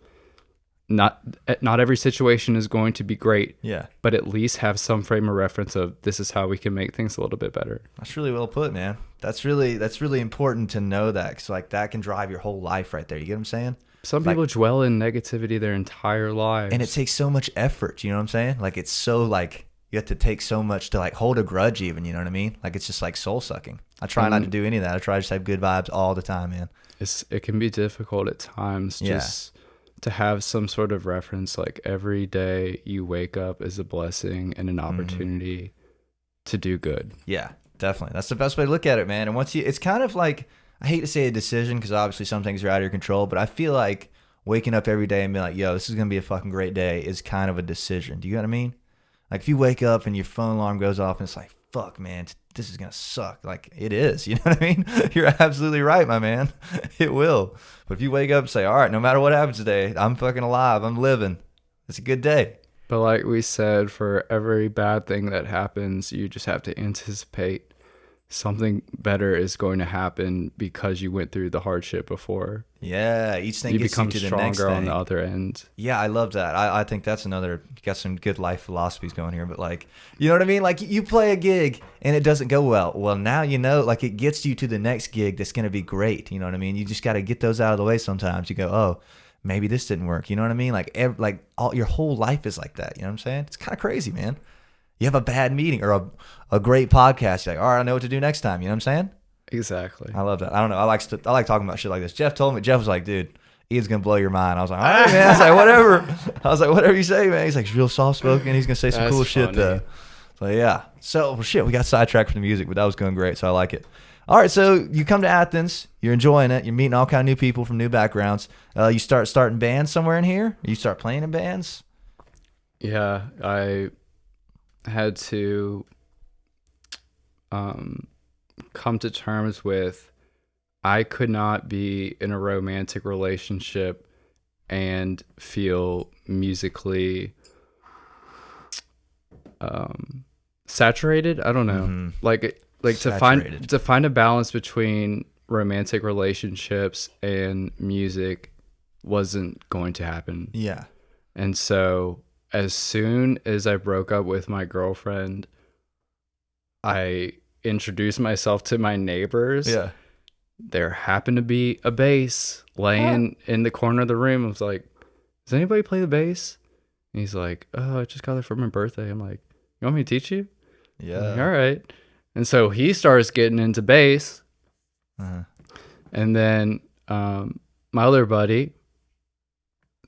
[SPEAKER 1] Not every situation is going to be great. Yeah. But at least have some frame of reference of this is how we can make things a little bit better.
[SPEAKER 2] That's really well put, man. That's really important to know that, because like that can drive your whole life right there. You get what I'm saying?
[SPEAKER 1] Some people dwell in negativity their entire lives.
[SPEAKER 2] And it takes so much effort, you know what I'm saying? Like it's so like you have to take so much to like hold a grudge even, you know what I mean? Like it's just like soul sucking. I try not to do any of that. I try to just have good vibes all the time, man.
[SPEAKER 1] It can be difficult at times just to have some sort of reference, like every day you wake up is a blessing and an opportunity to do good.
[SPEAKER 2] Yeah, definitely. That's the best way to look at it, man. And it's kind of like, I hate to say a decision because obviously some things are out of your control, but I feel like waking up every day and being like, yo, this is going to be a fucking great day is kind of a decision. Do you know what I mean? Like if you wake up and your phone alarm goes off and it's like, fuck, man, this is going to suck. Like it is, you know what I mean? You're absolutely right, my man. It will. But if you wake up and say, all right, no matter what happens today, I'm fucking alive. I'm living. It's a good day.
[SPEAKER 1] But like we said, for every bad thing that happens, you just have to anticipate something better is going to happen because you went through the hardship before.
[SPEAKER 2] Yeah, each thing gets you to the next thing.
[SPEAKER 1] On the other end.
[SPEAKER 2] Yeah, I love that. I think that's another, you got some good life philosophies going here, but like, you know what I mean? Like you play a gig and it doesn't go well. Well, now you know, like it gets you to the next gig that's going to be great. You know what I mean? You just got to get those out of the way sometimes. You go, oh, maybe this didn't work. You know what I mean? Like your whole life is like that. You know what I'm saying? It's kind of crazy, man. You have a bad meeting or a great podcast. You're like, all right, I know what to do next time. You know what I'm saying?
[SPEAKER 1] Exactly.
[SPEAKER 2] I love that. I don't know. I like talking about shit like this. Jeff was like, dude, Ian's going to blow your mind. I was like, all right, man. I was like, whatever. I was like, whatever you say, man. He's like, he's real soft spoken. He's going to say some cool shit though. So yeah. So well, shit, we got sidetracked from the music, but that was going great. So I like it. All right. So you come to Athens, you're enjoying it. You're meeting all kind of new people from new backgrounds. You starting bands somewhere in here? You start playing in bands?
[SPEAKER 1] Yeah. I had to come to terms with I could not be in a romantic relationship and feel musically saturated. I don't know. Like saturated. to find a balance between romantic relationships and music wasn't going to happen. Yeah. And so as soon as I broke up with my girlfriend, I introduced myself to my neighbors. Yeah. There happened to be a bass laying in the corner of the room. I was like, does anybody play the bass? And he's like, oh, I just got it for my birthday. I'm like, you want me to teach you? Yeah. Like, all right. And so he starts getting into bass. And then my other buddy,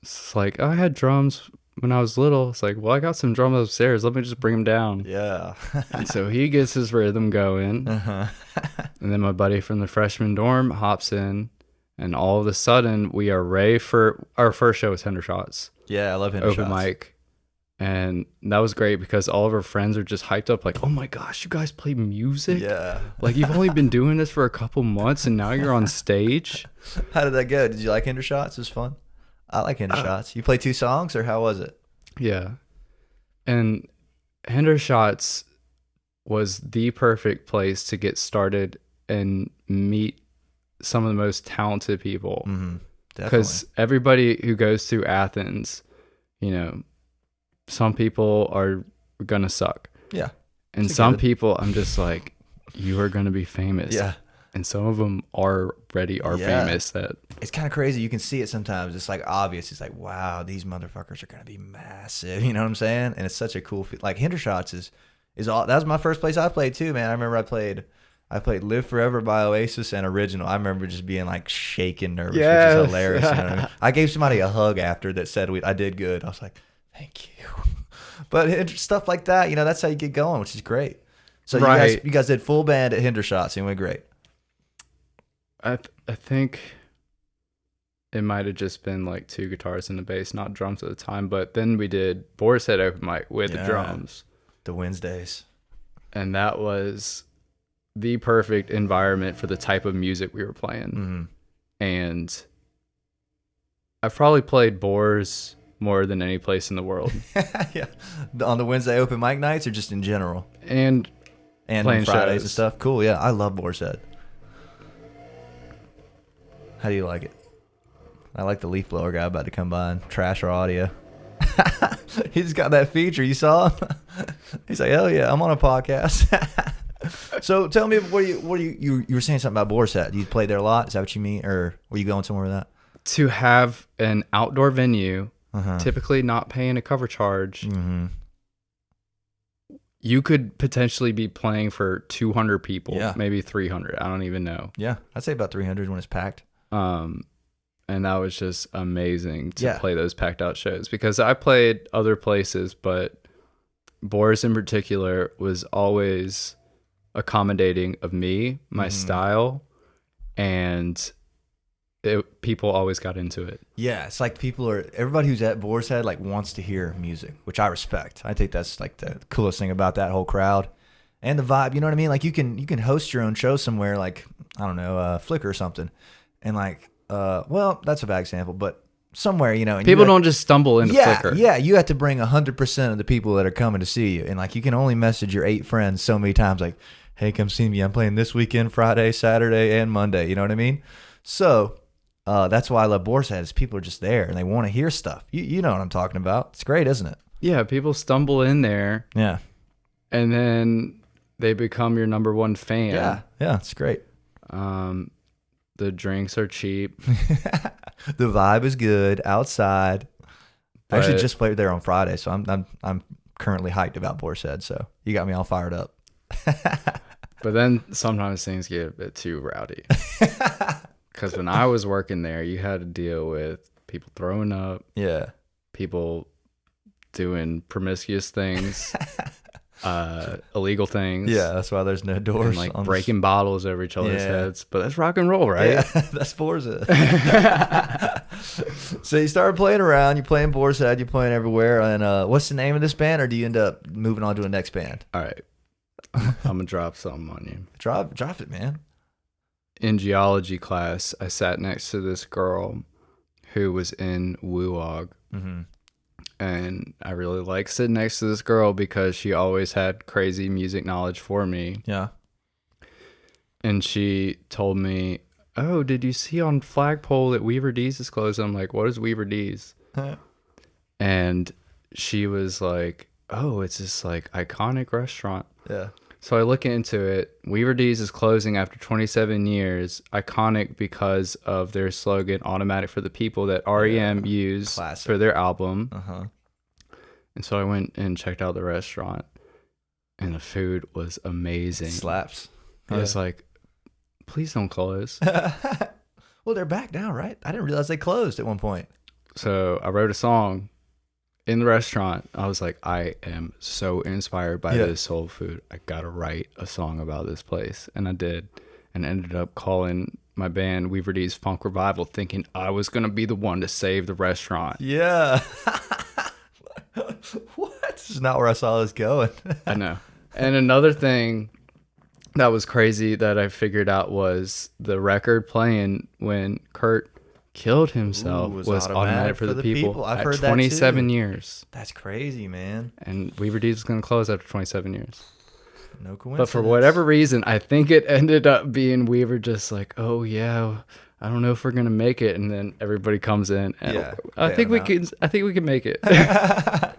[SPEAKER 1] it's like, oh, I had drums when I was little. It's like, well, I got some drums upstairs. Let me just bring them down. Yeah. And so he gets his rhythm going. And then my buddy from the freshman dorm hops in. And all of a sudden, we are ready for our first show with Tender Shots.
[SPEAKER 2] Yeah, I love Tender Shots.
[SPEAKER 1] Open mic. And that was great because all of our friends are just hyped up, like, oh my gosh, you guys play music?
[SPEAKER 2] Yeah.
[SPEAKER 1] Like, you've only been doing this for a couple months and now you're on stage?
[SPEAKER 2] How did that go? Did you like Hinder Shots? It was fun. I like Hinder Shots. You play 2 songs, or how was it?
[SPEAKER 1] Yeah. And Hinder Shots was the perfect place to get started and meet some of the most talented people.
[SPEAKER 2] Mm-hmm.
[SPEAKER 1] Because everybody who goes through Athens, you know, some people are gonna suck.
[SPEAKER 2] Yeah.
[SPEAKER 1] And some people, I'm just like, you are gonna be famous.
[SPEAKER 2] Yeah.
[SPEAKER 1] And some of them already are famous. That
[SPEAKER 2] it's kind of crazy. You can see it sometimes. It's like obvious. It's like, wow, these motherfuckers are gonna be massive. You know what I'm saying? And it's such a cool like Hinder Shots is all. That was my first place I played too, man. I remember I played Live Forever by Oasis and Original. I remember just being like shaking nervous, which is hilarious. You know what I mean? I gave somebody a hug after that said I did good. I was like, thank you. But stuff like that, you know, that's how you get going, which is great. So you guys did full band at Hinder Shots and it went great.
[SPEAKER 1] I think it might have just been like 2 guitars and a bass, not drums at the time. But then we did Boar's Head open mic with the drums.
[SPEAKER 2] The Wednesdays. And
[SPEAKER 1] that was the perfect environment for the type of music we were playing.
[SPEAKER 2] Mm-hmm.
[SPEAKER 1] And I've probably played Boars more than any place in the world.
[SPEAKER 2] Yeah. On the Wednesday open mic nights or just in general?
[SPEAKER 1] And
[SPEAKER 2] on Fridays shows and stuff. Cool, yeah. I love Boar's Head. How do you like it? I like the leaf blower guy about to come by and trash our audio. He's got that feature. You saw him? He's like, hell yeah, I'm on a podcast. So tell me, what you were saying something about Boar's Head. You played there a lot? Is that what you mean? Or were you going somewhere with that?
[SPEAKER 1] To have an outdoor venue, typically not paying a cover charge, you could potentially be playing for 200 people, maybe 300. I don't even know.
[SPEAKER 2] Yeah, I'd say about 300 when it's packed.
[SPEAKER 1] And that was just amazing to play those packed out shows, because I played other places, but Boris in particular was always accommodating of me, my style, and people always got into it. Yeah,
[SPEAKER 2] it's like everybody who's at Boar's Head like wants to hear music, which I respect. I think that's like the coolest thing about that whole crowd and the vibe. You know what I mean? Like you can host your own show somewhere, like I don't know, Flickr or something, and like well, that's a bad example, but somewhere, you know, and
[SPEAKER 1] people don't just stumble into Flickr.
[SPEAKER 2] Yeah, you have to bring 100% of the people that are coming to see you, and like you can only message your 8 friends so many times, like, hey, come see me. I'm playing this weekend, Friday, Saturday, and Monday. You know what I mean? So that's why I love Boar's Head, is people are just there and they want to hear stuff. You know what I'm talking about. It's great, isn't it?
[SPEAKER 1] Yeah, people stumble in there.
[SPEAKER 2] Yeah.
[SPEAKER 1] And then they become your number one fan.
[SPEAKER 2] Yeah, it's great.
[SPEAKER 1] The drinks are cheap.
[SPEAKER 2] The vibe is good outside. I actually just played there on Friday, so I'm currently hyped about Boar's Head. So you got me all fired up.
[SPEAKER 1] But then sometimes things get a bit too rowdy. Because when I was working there, you had to deal with people throwing up.
[SPEAKER 2] Yeah.
[SPEAKER 1] People doing promiscuous things. Illegal things.
[SPEAKER 2] Yeah, that's why there's no doors.
[SPEAKER 1] And like breaking bottles over each other's heads. But that's rock and roll, right?
[SPEAKER 2] Yeah, that's Boar's Head. So you started playing around. You're playing Boar's Head. You're playing everywhere. And what's the name of this band? Or do you end up moving on to a next band?
[SPEAKER 1] All right. I'm going to drop something on you.
[SPEAKER 2] Drop it, man.
[SPEAKER 1] In geology class, I sat next to this girl who was in WUOG. Mm-hmm. And I really liked sitting next to this girl because she always had crazy music knowledge for me.
[SPEAKER 2] Yeah.
[SPEAKER 1] And she told me, oh, did you see on Flagpole that Weaver D's is closed? I'm like, what is Weaver D's? And she was like, oh, it's this like iconic restaurant.
[SPEAKER 2] Yeah.
[SPEAKER 1] So I look into it. Weaver D's is closing after 27 years. Iconic because of their slogan, Automatic for the People, that REM used for their album. And so I went and checked out the restaurant, and the food was amazing.
[SPEAKER 2] Slaps.
[SPEAKER 1] I was like, please don't close.
[SPEAKER 2] Well, they're back now, right? I didn't realize they closed at one point.
[SPEAKER 1] So I wrote a song in the restaurant. I was like, I am so inspired by this soul food. I gotta write a song about this place. And I did, and ended up calling my band Weaver D's Funk Revival, thinking I was gonna be the one to save the restaurant.
[SPEAKER 2] Yeah. What? This is not where I saw this going.
[SPEAKER 1] I know. And another thing that was crazy that I figured out was the record playing when Kurt killed himself
[SPEAKER 2] Ooh,
[SPEAKER 1] was automatic for the people.
[SPEAKER 2] I've
[SPEAKER 1] at
[SPEAKER 2] heard
[SPEAKER 1] 27
[SPEAKER 2] that too.
[SPEAKER 1] years.
[SPEAKER 2] That's crazy, man.
[SPEAKER 1] And Weaver D's was going to close after 27 years.
[SPEAKER 2] No coincidence.
[SPEAKER 1] But for whatever reason, I think it ended up being Weaver just like, oh yeah, I don't know if we're gonna make it, and then everybody comes in, and
[SPEAKER 2] Yeah,
[SPEAKER 1] I think we can make it.
[SPEAKER 2] I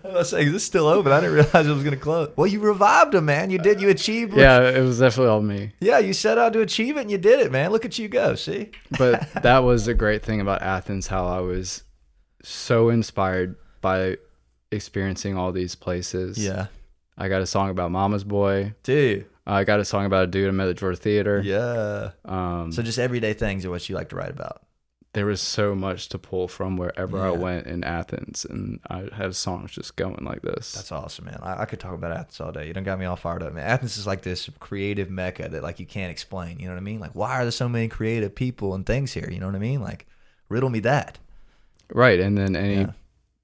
[SPEAKER 2] was saying, is this still open? I didn't realize it was going to close. Well, you revived him, man. You achieved.
[SPEAKER 1] Yeah, it was definitely all me.
[SPEAKER 2] Yeah, you set out to achieve it, and you did it, man. Look at you go. See?
[SPEAKER 1] But that was a great thing about Athens, how I was so inspired by experiencing all these places.
[SPEAKER 2] Yeah.
[SPEAKER 1] I got a song about Mama's Boy.
[SPEAKER 2] Dude.
[SPEAKER 1] I got a song about a dude I met at the Georgia Theater.
[SPEAKER 2] Yeah. So just everyday things are what you like to write about.
[SPEAKER 1] There was so much to pull from wherever I went in Athens, and I have songs just going like this.
[SPEAKER 2] That's awesome, man. I could talk about Athens all day. You done got me all fired up, man. Athens is like this creative mecca that like you can't explain. You know what I mean? Like, why are there so many creative people and things here? You know what I mean? Like, riddle me that.
[SPEAKER 1] Right, and then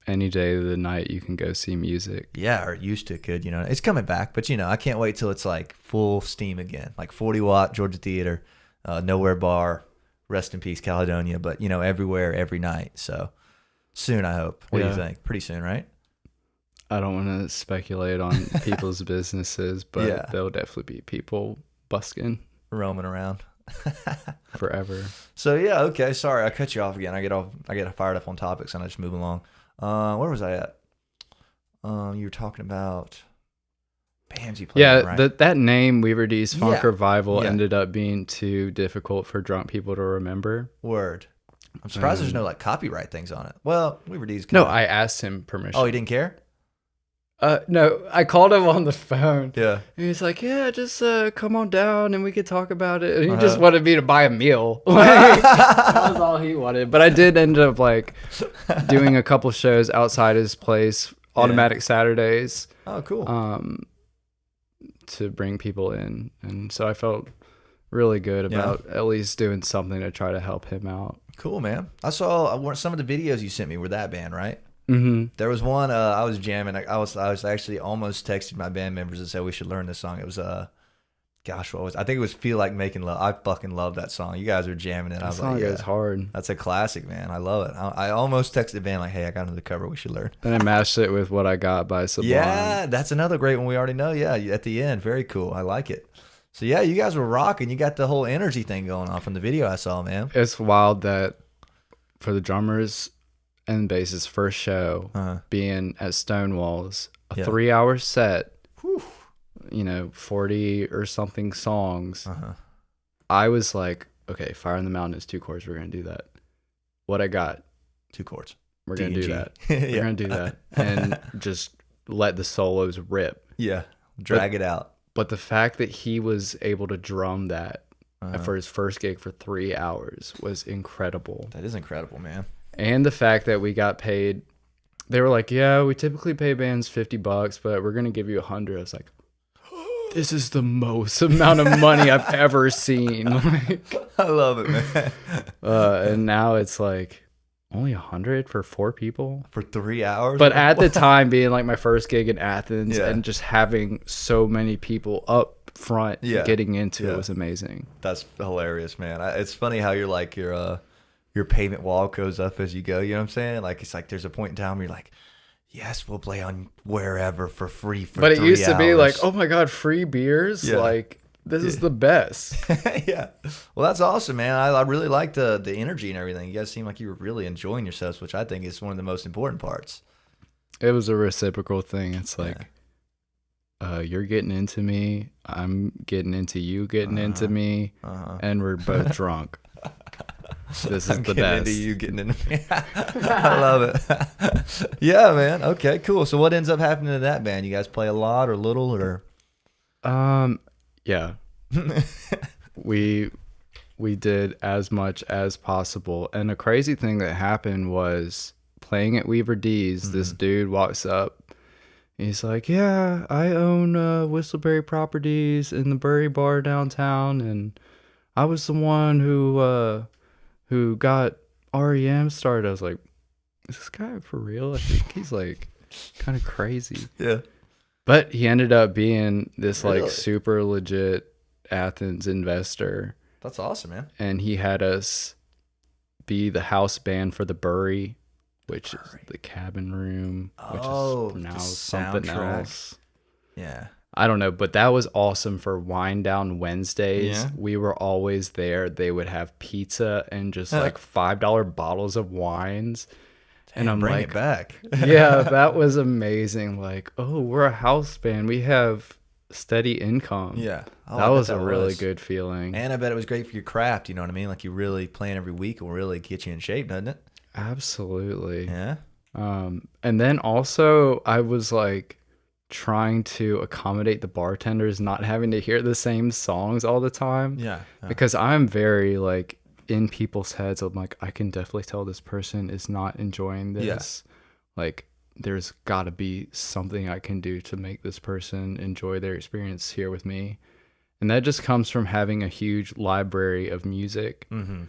[SPEAKER 1] any day of the night you can go see music.
[SPEAKER 2] Yeah, or it used to could, you know. It's coming back, but you know, I can't wait till it's like full steam again. Like 40 Watt, Georgia Theater, Nowhere Bar, rest in peace, Caledonia, but you know, everywhere, every night. So soon, I hope. What do you think? Pretty soon, right?
[SPEAKER 1] I don't want to speculate on people's businesses, but there'll definitely be people busking.
[SPEAKER 2] Roaming around.
[SPEAKER 1] Forever.
[SPEAKER 2] So yeah, okay. Sorry, I cut you off again. I get fired up on topics and I just move along. Where was I at? You were talking about bands you played.
[SPEAKER 1] Yeah,
[SPEAKER 2] right?
[SPEAKER 1] that name Weaver D's Funk Revival
[SPEAKER 2] Yeah.
[SPEAKER 1] ended up being too difficult for drunk people to remember.
[SPEAKER 2] Word. I'm surprised there's no like copyright things on it. Well, Weaver D's.
[SPEAKER 1] No, I asked him permission.
[SPEAKER 2] Oh, he didn't care?
[SPEAKER 1] No, I called him on the phone.
[SPEAKER 2] Yeah.
[SPEAKER 1] And he's like, yeah, just come on down and we could talk about it. And he just wanted me to buy a meal. Like, that was all he wanted. But I did end up like doing a couple shows outside his place, Automatic Saturdays.
[SPEAKER 2] Oh, cool.
[SPEAKER 1] To bring people in. And so I felt really good about at least doing something to try to help him out.
[SPEAKER 2] Cool, man. I saw some of the videos you sent me were that band, right?
[SPEAKER 1] Mm-hmm.
[SPEAKER 2] There was one I was jamming. I was actually almost texting my band members and said we should learn this song. It was gosh, what was I think it was Feel Like Making Love. I fucking love that song. You guys were jamming it. I was like,
[SPEAKER 1] goes hard.
[SPEAKER 2] That's a classic, man. I love it. I almost texted the band like, hey, I got another cover we should learn.
[SPEAKER 1] Then I mashed it with What I Got by Sublime.
[SPEAKER 2] Yeah, that's another great one we already know. Yeah, at the end. Very cool. I like it. So yeah, you guys were rocking. You got the whole energy thing going on from the video I saw, man.
[SPEAKER 1] It's wild that for the drummers and bass's first show being at Stonewall's, a 3-hour set, you know, 40 or something songs. I was like, okay, Fire in the Mountain is 2 chords. We're going to do that. What I Got,
[SPEAKER 2] 2 chords.
[SPEAKER 1] We're going to do that. We're going to do that. And just let the solos rip.
[SPEAKER 2] Yeah. Drag it out.
[SPEAKER 1] But the fact that he was able to drum that for his first gig for 3 hours was incredible.
[SPEAKER 2] That is incredible, man.
[SPEAKER 1] And the fact that we got paid, they were like, yeah, we typically pay bands $50, but we're going to give you $100. I was like, this is the most amount of money I've ever seen. Like,
[SPEAKER 2] I love it, man.
[SPEAKER 1] And now it's like only $100 for 4 people
[SPEAKER 2] for 3 hours.
[SPEAKER 1] But at the time, being like my first gig in Athens and just having so many people up front getting into it was amazing.
[SPEAKER 2] That's hilarious, man. It's funny how you're like your payment wall goes up as you go. You know what I'm saying? Like it's like there's a point in time where you're like, yes, we'll play on wherever for free for 3 hours. But it used to be
[SPEAKER 1] like, oh my God, free beers? Yeah. Like, this is the best.
[SPEAKER 2] Yeah. Well, that's awesome, man. I really like the energy and everything. You guys seem like you were really enjoying yourselves, which I think is one of the most important parts.
[SPEAKER 1] It was a reciprocal thing. It's like, you're getting into me, I'm getting into you getting into me, and we're both drunk. This is the best.
[SPEAKER 2] Into you, getting into me. I love it. Yeah, man. Okay, cool. So what ends up happening to that band? You guys play a lot or little or?
[SPEAKER 1] Yeah. we did as much as possible. And the crazy thing that happened was playing at Weaver D's, this dude walks up. He's like, yeah, I own Whistleberry Properties in the Burry Bar downtown, and I was the one who got REM started. I was like, is this guy for real? I think he's like kind of crazy.
[SPEAKER 2] Yeah.
[SPEAKER 1] But he ended up being this like
[SPEAKER 2] Really?
[SPEAKER 1] super legit Athens investor,
[SPEAKER 2] That's awesome, man.
[SPEAKER 1] and he had us be the house band for the Bury, which is the cabin room, which
[SPEAKER 2] Oh,
[SPEAKER 1] is
[SPEAKER 2] the
[SPEAKER 1] now something
[SPEAKER 2] soundtrack.
[SPEAKER 1] else.
[SPEAKER 2] Yeah.
[SPEAKER 1] I don't know, but that was awesome for Wine Down Wednesdays.
[SPEAKER 2] Yeah.
[SPEAKER 1] We were always there. They would have pizza and just like $5 bottles of wines. And I'm
[SPEAKER 2] Bring
[SPEAKER 1] like,
[SPEAKER 2] it back.
[SPEAKER 1] yeah, that was amazing. Like, oh, we're a house band. We have steady income.
[SPEAKER 2] Yeah. Oh, I
[SPEAKER 1] That
[SPEAKER 2] bet
[SPEAKER 1] was a really good feeling.
[SPEAKER 2] And I bet it was great for your craft. You know what I mean? Like you really playing every week will really get you in shape, doesn't it?
[SPEAKER 1] Absolutely.
[SPEAKER 2] Yeah.
[SPEAKER 1] And then also I was like trying to accommodate the bartenders not having to hear the same songs all the time.
[SPEAKER 2] Yeah.
[SPEAKER 1] Because I'm very like in people's heads. I'm like, I can definitely tell this person is not enjoying this. Like there's got to be something I can do to make this person enjoy their experience here with me. And that just comes from having a huge library of music,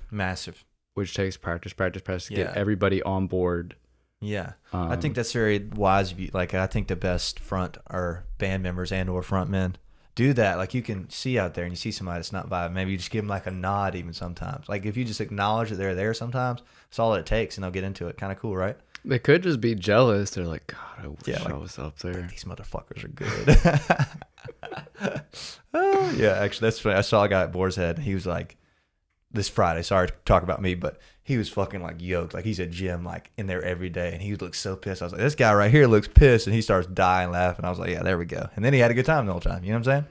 [SPEAKER 2] Massive.
[SPEAKER 1] which takes practice to
[SPEAKER 2] Yeah.
[SPEAKER 1] get everybody on board.
[SPEAKER 2] Yeah. I think that's very wise of you. Like I think the best front or band members and or front men do that. Like you can see out there and you see somebody that's not vibing. Maybe you just give them like a nod even sometimes. Like if you just acknowledge that they're there sometimes, that's all it takes and they'll get into it. Kind of cool, right?
[SPEAKER 1] They could just be jealous. They're like, God, I wish
[SPEAKER 2] like-
[SPEAKER 1] I was up there.
[SPEAKER 2] These motherfuckers are good. Oh, yeah, actually, that's funny. I saw a guy at Boar's Head. He was like, this Friday, sorry to talk about me, but he was fucking like yoked. Like he's at gym, like in there every day. And he looks so pissed. I was like, this guy right here looks pissed. And he starts dying laughing. I was like, yeah, there we go. And then he had a good time the whole time. You know what I'm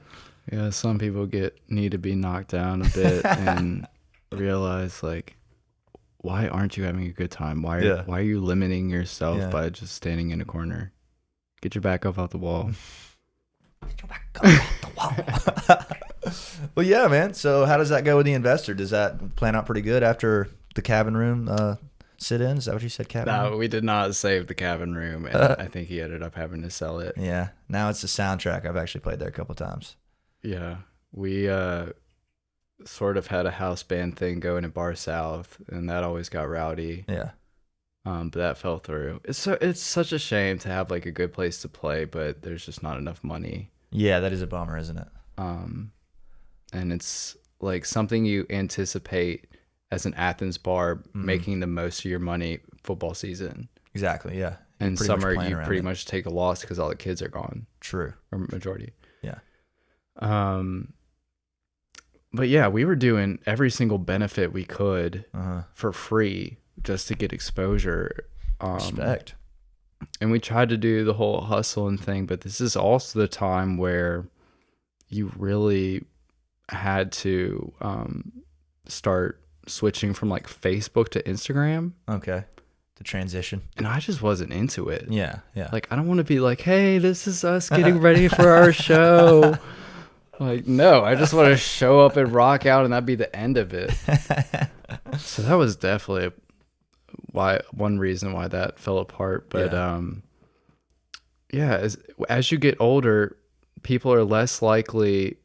[SPEAKER 2] saying?
[SPEAKER 1] Yeah, some people need to be knocked down a bit and realize like, why aren't you having a good time? Why are you limiting yourself by just standing in a corner? Get your back up off the wall.
[SPEAKER 2] Get your back up off the wall. Well, yeah, man. So how does that go with the investor? Does that plan out pretty good after the cabin room sit-in? Is that what you said, cabin room?
[SPEAKER 1] No, we did not save the cabin room, and I think he ended up having to sell it.
[SPEAKER 2] Yeah. Now it's the soundtrack. I've actually played there a couple times.
[SPEAKER 1] Yeah, we sort of had a house band thing going at Bar South, and that always got rowdy.
[SPEAKER 2] Yeah.
[SPEAKER 1] But that fell through. It's such a shame to have like a good place to play, but there's just not enough money.
[SPEAKER 2] Yeah, that is a bummer, isn't it?
[SPEAKER 1] And it's like something you anticipate as an Athens bar making the most of your money football season.
[SPEAKER 2] Exactly, yeah.
[SPEAKER 1] And
[SPEAKER 2] Pretty much
[SPEAKER 1] summer
[SPEAKER 2] playing
[SPEAKER 1] you
[SPEAKER 2] around
[SPEAKER 1] pretty
[SPEAKER 2] it.
[SPEAKER 1] much take a loss because all the kids are gone,
[SPEAKER 2] True.
[SPEAKER 1] or majority.
[SPEAKER 2] Yeah.
[SPEAKER 1] But yeah, we were doing every single benefit we could
[SPEAKER 2] Uh-huh.
[SPEAKER 1] for free just to get exposure.
[SPEAKER 2] Respect.
[SPEAKER 1] And we tried to do the whole hustle and thing, but this is also the time where you really had to start switching from like Facebook to Instagram.
[SPEAKER 2] Okay. The transition.
[SPEAKER 1] And I just wasn't into it.
[SPEAKER 2] Yeah, yeah.
[SPEAKER 1] Like, I don't want to be like, hey, this is us getting ready for our show. Like, no, I just want to show up and rock out, and that'd be the end of it. So that was definitely one reason why that fell apart. But yeah, as you get older, people are less likely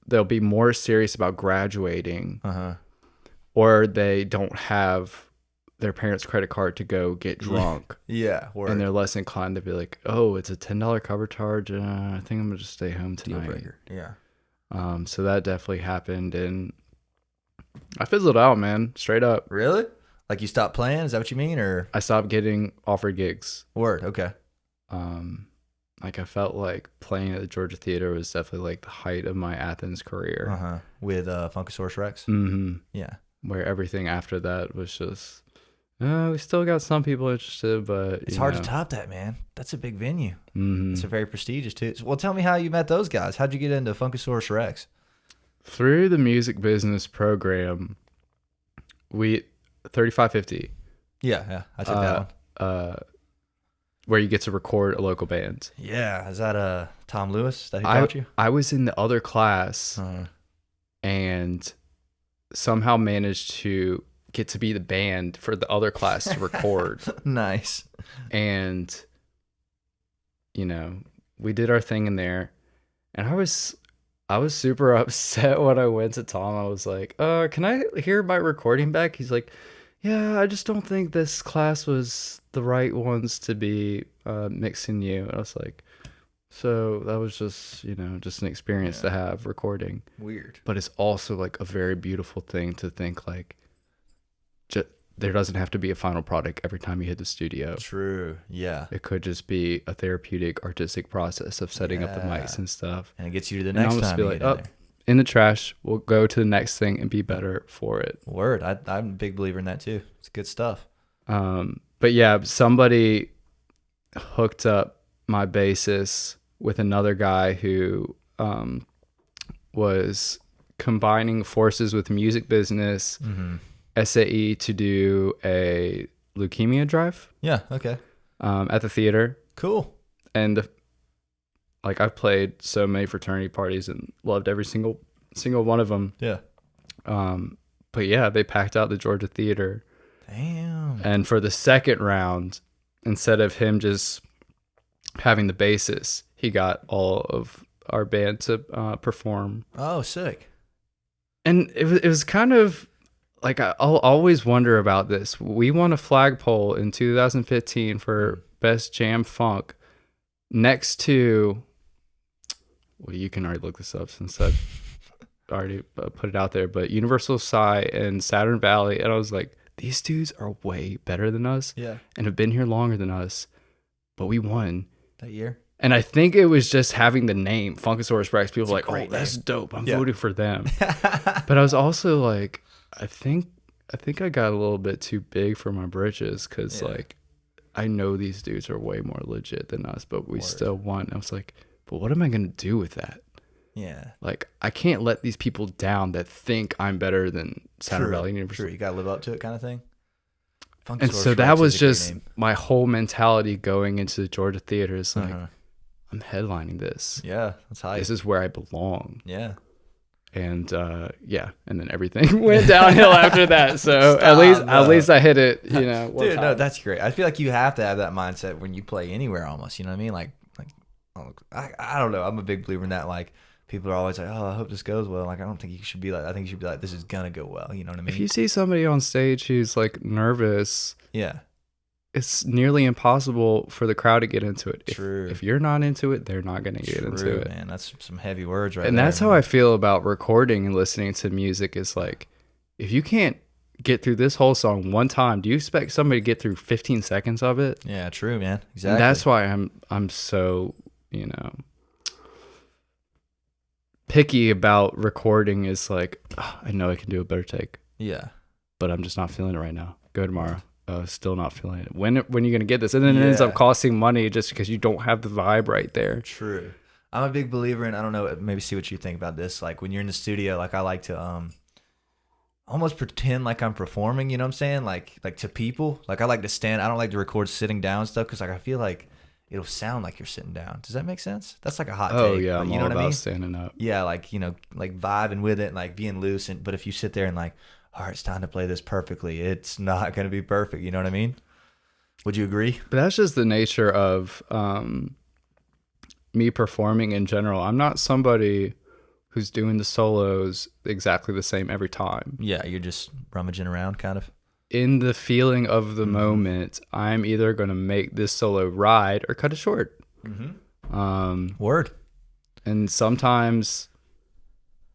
[SPEAKER 1] they'll be more serious about graduating, or they don't have their parents' credit card to go get drunk.
[SPEAKER 2] Yeah.
[SPEAKER 1] And they're less inclined to be like, oh, it's a $10 cover charge. I think I'm going to just stay home
[SPEAKER 2] deal
[SPEAKER 1] tonight.
[SPEAKER 2] breaker. Yeah.
[SPEAKER 1] So that definitely happened. And I fizzled out, man. Straight up.
[SPEAKER 2] Really? Like you stopped playing? Is that what you mean? Or
[SPEAKER 1] I stopped getting offered gigs.
[SPEAKER 2] word? Okay.
[SPEAKER 1] Like I felt like playing at the Georgia Theater was definitely like the height of my Athens career.
[SPEAKER 2] With Funkasaurus Rex?
[SPEAKER 1] Mm-hmm.
[SPEAKER 2] Yeah.
[SPEAKER 1] Where everything after that was just, we still got some people interested, but
[SPEAKER 2] It's hard to top that, man. That's a big venue.
[SPEAKER 1] Mm-hmm.
[SPEAKER 2] It's a very prestigious too. Well, tell me how you met those guys. How'd you get into Funkasaurus Rex?
[SPEAKER 1] Through the music business program, 3550.
[SPEAKER 2] Yeah, I took that one.
[SPEAKER 1] Where you get to record a local band.
[SPEAKER 2] Yeah, is that Tom Lewis that he taught you?
[SPEAKER 1] I was in the other class and somehow managed to get to be the band for the other class to record.
[SPEAKER 2] Nice.
[SPEAKER 1] And, we did our thing in there. And I was super upset when I went to Tom. I was like, can I hear my recording back? He's like, yeah, I just don't think this class was the right ones to be mixing you. And I was like, so that was just, just an experience to have recording.
[SPEAKER 2] Weird.
[SPEAKER 1] But it's also like a very beautiful thing to think like, there doesn't have to be a final product every time you hit the studio.
[SPEAKER 2] True. Yeah.
[SPEAKER 1] It could just be a therapeutic, artistic process of setting up the mics and stuff.
[SPEAKER 2] And it gets you to the next time.
[SPEAKER 1] Be like, oh, in the trash. We'll go to the next thing and be better for it.
[SPEAKER 2] Word. I'm a big believer in that too. It's good stuff.
[SPEAKER 1] But yeah, somebody hooked up my bassist with another guy who was combining forces with music business.
[SPEAKER 2] Mm-hmm.
[SPEAKER 1] SAE to do a leukemia drive.
[SPEAKER 2] Yeah. Okay.
[SPEAKER 1] At the theater.
[SPEAKER 2] Cool.
[SPEAKER 1] And like I've played so many fraternity parties and loved every single one of them.
[SPEAKER 2] Yeah.
[SPEAKER 1] But yeah, they packed out the Georgia Theater.
[SPEAKER 2] Damn.
[SPEAKER 1] And for the second round, instead of him just having the bassist, he got all of our band to perform.
[SPEAKER 2] Oh, sick.
[SPEAKER 1] And it was kind of like, I'll always wonder about this. We won a flagpole in 2015 for Best Jam Funk next to, well, you can already look this up since I already put it out there, but Universal Psy and Saturn Valley. And I was like, these dudes are way better than us and have been here longer than us, but we won.
[SPEAKER 2] That year?
[SPEAKER 1] And I think it was just having the name Funkasaurus Rex. People were like, oh, that's dope. I'm voting for them. But I was also like, I think I got a little bit too big for my britches because like I know these dudes are way more legit than us, but we still won. I was like, but what am I gonna do with that?
[SPEAKER 2] Yeah,
[SPEAKER 1] like I can't let these people down that think I'm better than Saturn Valley University.
[SPEAKER 2] True, you gotta live up to it, kind of thing.
[SPEAKER 1] And so that was just my whole mentality going into the Georgia Theater. Is like, I'm headlining this.
[SPEAKER 2] Yeah, that's high.
[SPEAKER 1] This is where I belong.
[SPEAKER 2] Yeah.
[SPEAKER 1] And and then everything went downhill after that. So at least I hit it,
[SPEAKER 2] Dude, no, that's great. I feel like you have to have that mindset when you play anywhere almost, you know what I mean? Like I don't know. I'm a big believer in that. Like people are always like, oh, I hope this goes well. Like I don't think you should be like, I think you should be like, this is gonna go well. You know what I mean?
[SPEAKER 1] If you see somebody on stage who's like nervous, it's nearly impossible for the crowd to get into it.
[SPEAKER 2] True.
[SPEAKER 1] If you're not into it, they're not going to get into it.
[SPEAKER 2] Man, that's some heavy words right
[SPEAKER 1] and
[SPEAKER 2] there.
[SPEAKER 1] And that's how I feel about recording and listening to music is like, if you can't get through this whole song one time, do you expect somebody to get through 15 seconds of it?
[SPEAKER 2] Yeah, true, man. Exactly.
[SPEAKER 1] And that's why I'm so, picky about recording is like, oh, I know I can do a better take.
[SPEAKER 2] Yeah.
[SPEAKER 1] But I'm just not feeling it right now. Go tomorrow. Still not feeling it. When are you gonna get this? And then it ends up costing money just because you don't have the vibe right there.
[SPEAKER 2] True. I'm a big believer in, I don't know, maybe see what you think about this. Like when you're in the studio, like I like to almost pretend like I'm performing. You know what I'm saying? Like to people. Like I like to stand. I don't like to record sitting down stuff because like I feel like it'll sound like you're sitting down. Does that make sense? That's like a hot take.
[SPEAKER 1] Oh yeah,
[SPEAKER 2] but
[SPEAKER 1] I'm
[SPEAKER 2] you know
[SPEAKER 1] all
[SPEAKER 2] what
[SPEAKER 1] about
[SPEAKER 2] I mean?
[SPEAKER 1] Standing up.
[SPEAKER 2] Yeah, like like vibing with it, and like being loose. But if you sit there and like, all right, it's time to play this perfectly, it's not going to be perfect. You know what I mean? Would you agree?
[SPEAKER 1] But that's just the nature of me performing in general. I'm not somebody who's doing the solos exactly the same every time.
[SPEAKER 2] Yeah, you're just rummaging around kind of.
[SPEAKER 1] In the feeling of the moment, I'm either going to make this solo ride or cut it short.
[SPEAKER 2] Word.
[SPEAKER 1] And sometimes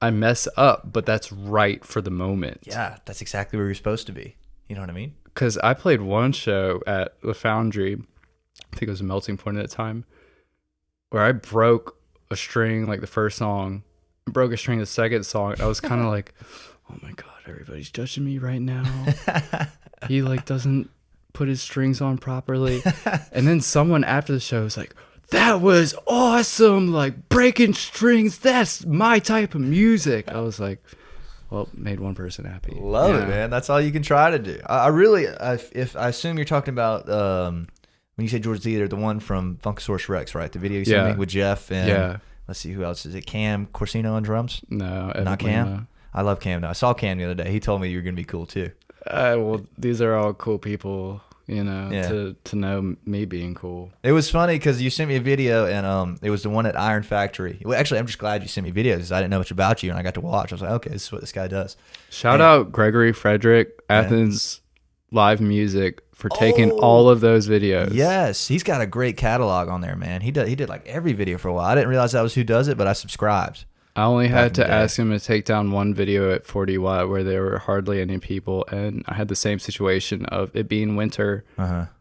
[SPEAKER 1] I mess up, but that's right for the moment.
[SPEAKER 2] Yeah, that's exactly where you're supposed to be. You know what I mean?
[SPEAKER 1] Because I played one show at the Foundry, I think it was a Melting Point at the time, where I broke a string like the first song, broke a string the second song. I was kind of like, oh my God, everybody's judging me right now. He like doesn't put his strings on properly. And then someone after the show was like, that was awesome, like breaking strings, that's my type of music. I was like, well, made one person happy.
[SPEAKER 2] Love it, man. That's all you can try to do. I assume you're talking about when you say Georgia Theater, the one from Funkasaurus Rex, right? The video you sent me with Jeff and let's see who else is it? Cam Corsino on drums?
[SPEAKER 1] No,
[SPEAKER 2] not Cam. No. I love Cam. I saw Cam the other day. He told me you were gonna be cool too.
[SPEAKER 1] Well, these are all cool people. To know me being cool.
[SPEAKER 2] It was funny because you sent me a video and it was the one at Iron Factory. Well, actually, I'm just glad you sent me videos because I didn't know much about you and I got to watch. I was like, okay, this is what this guy does.
[SPEAKER 1] Shout out Gregory Frederick, Athens live music for taking all of those videos.
[SPEAKER 2] Yes, he's got a great catalog on there, man. He did like every video for a while. I didn't realize that was Who Does It, but I subscribed.
[SPEAKER 1] I only
[SPEAKER 2] Back
[SPEAKER 1] had
[SPEAKER 2] in the
[SPEAKER 1] to
[SPEAKER 2] day.
[SPEAKER 1] ask him to take down one video at 40 Watt where there were hardly any people, and I had the same situation of it being winter.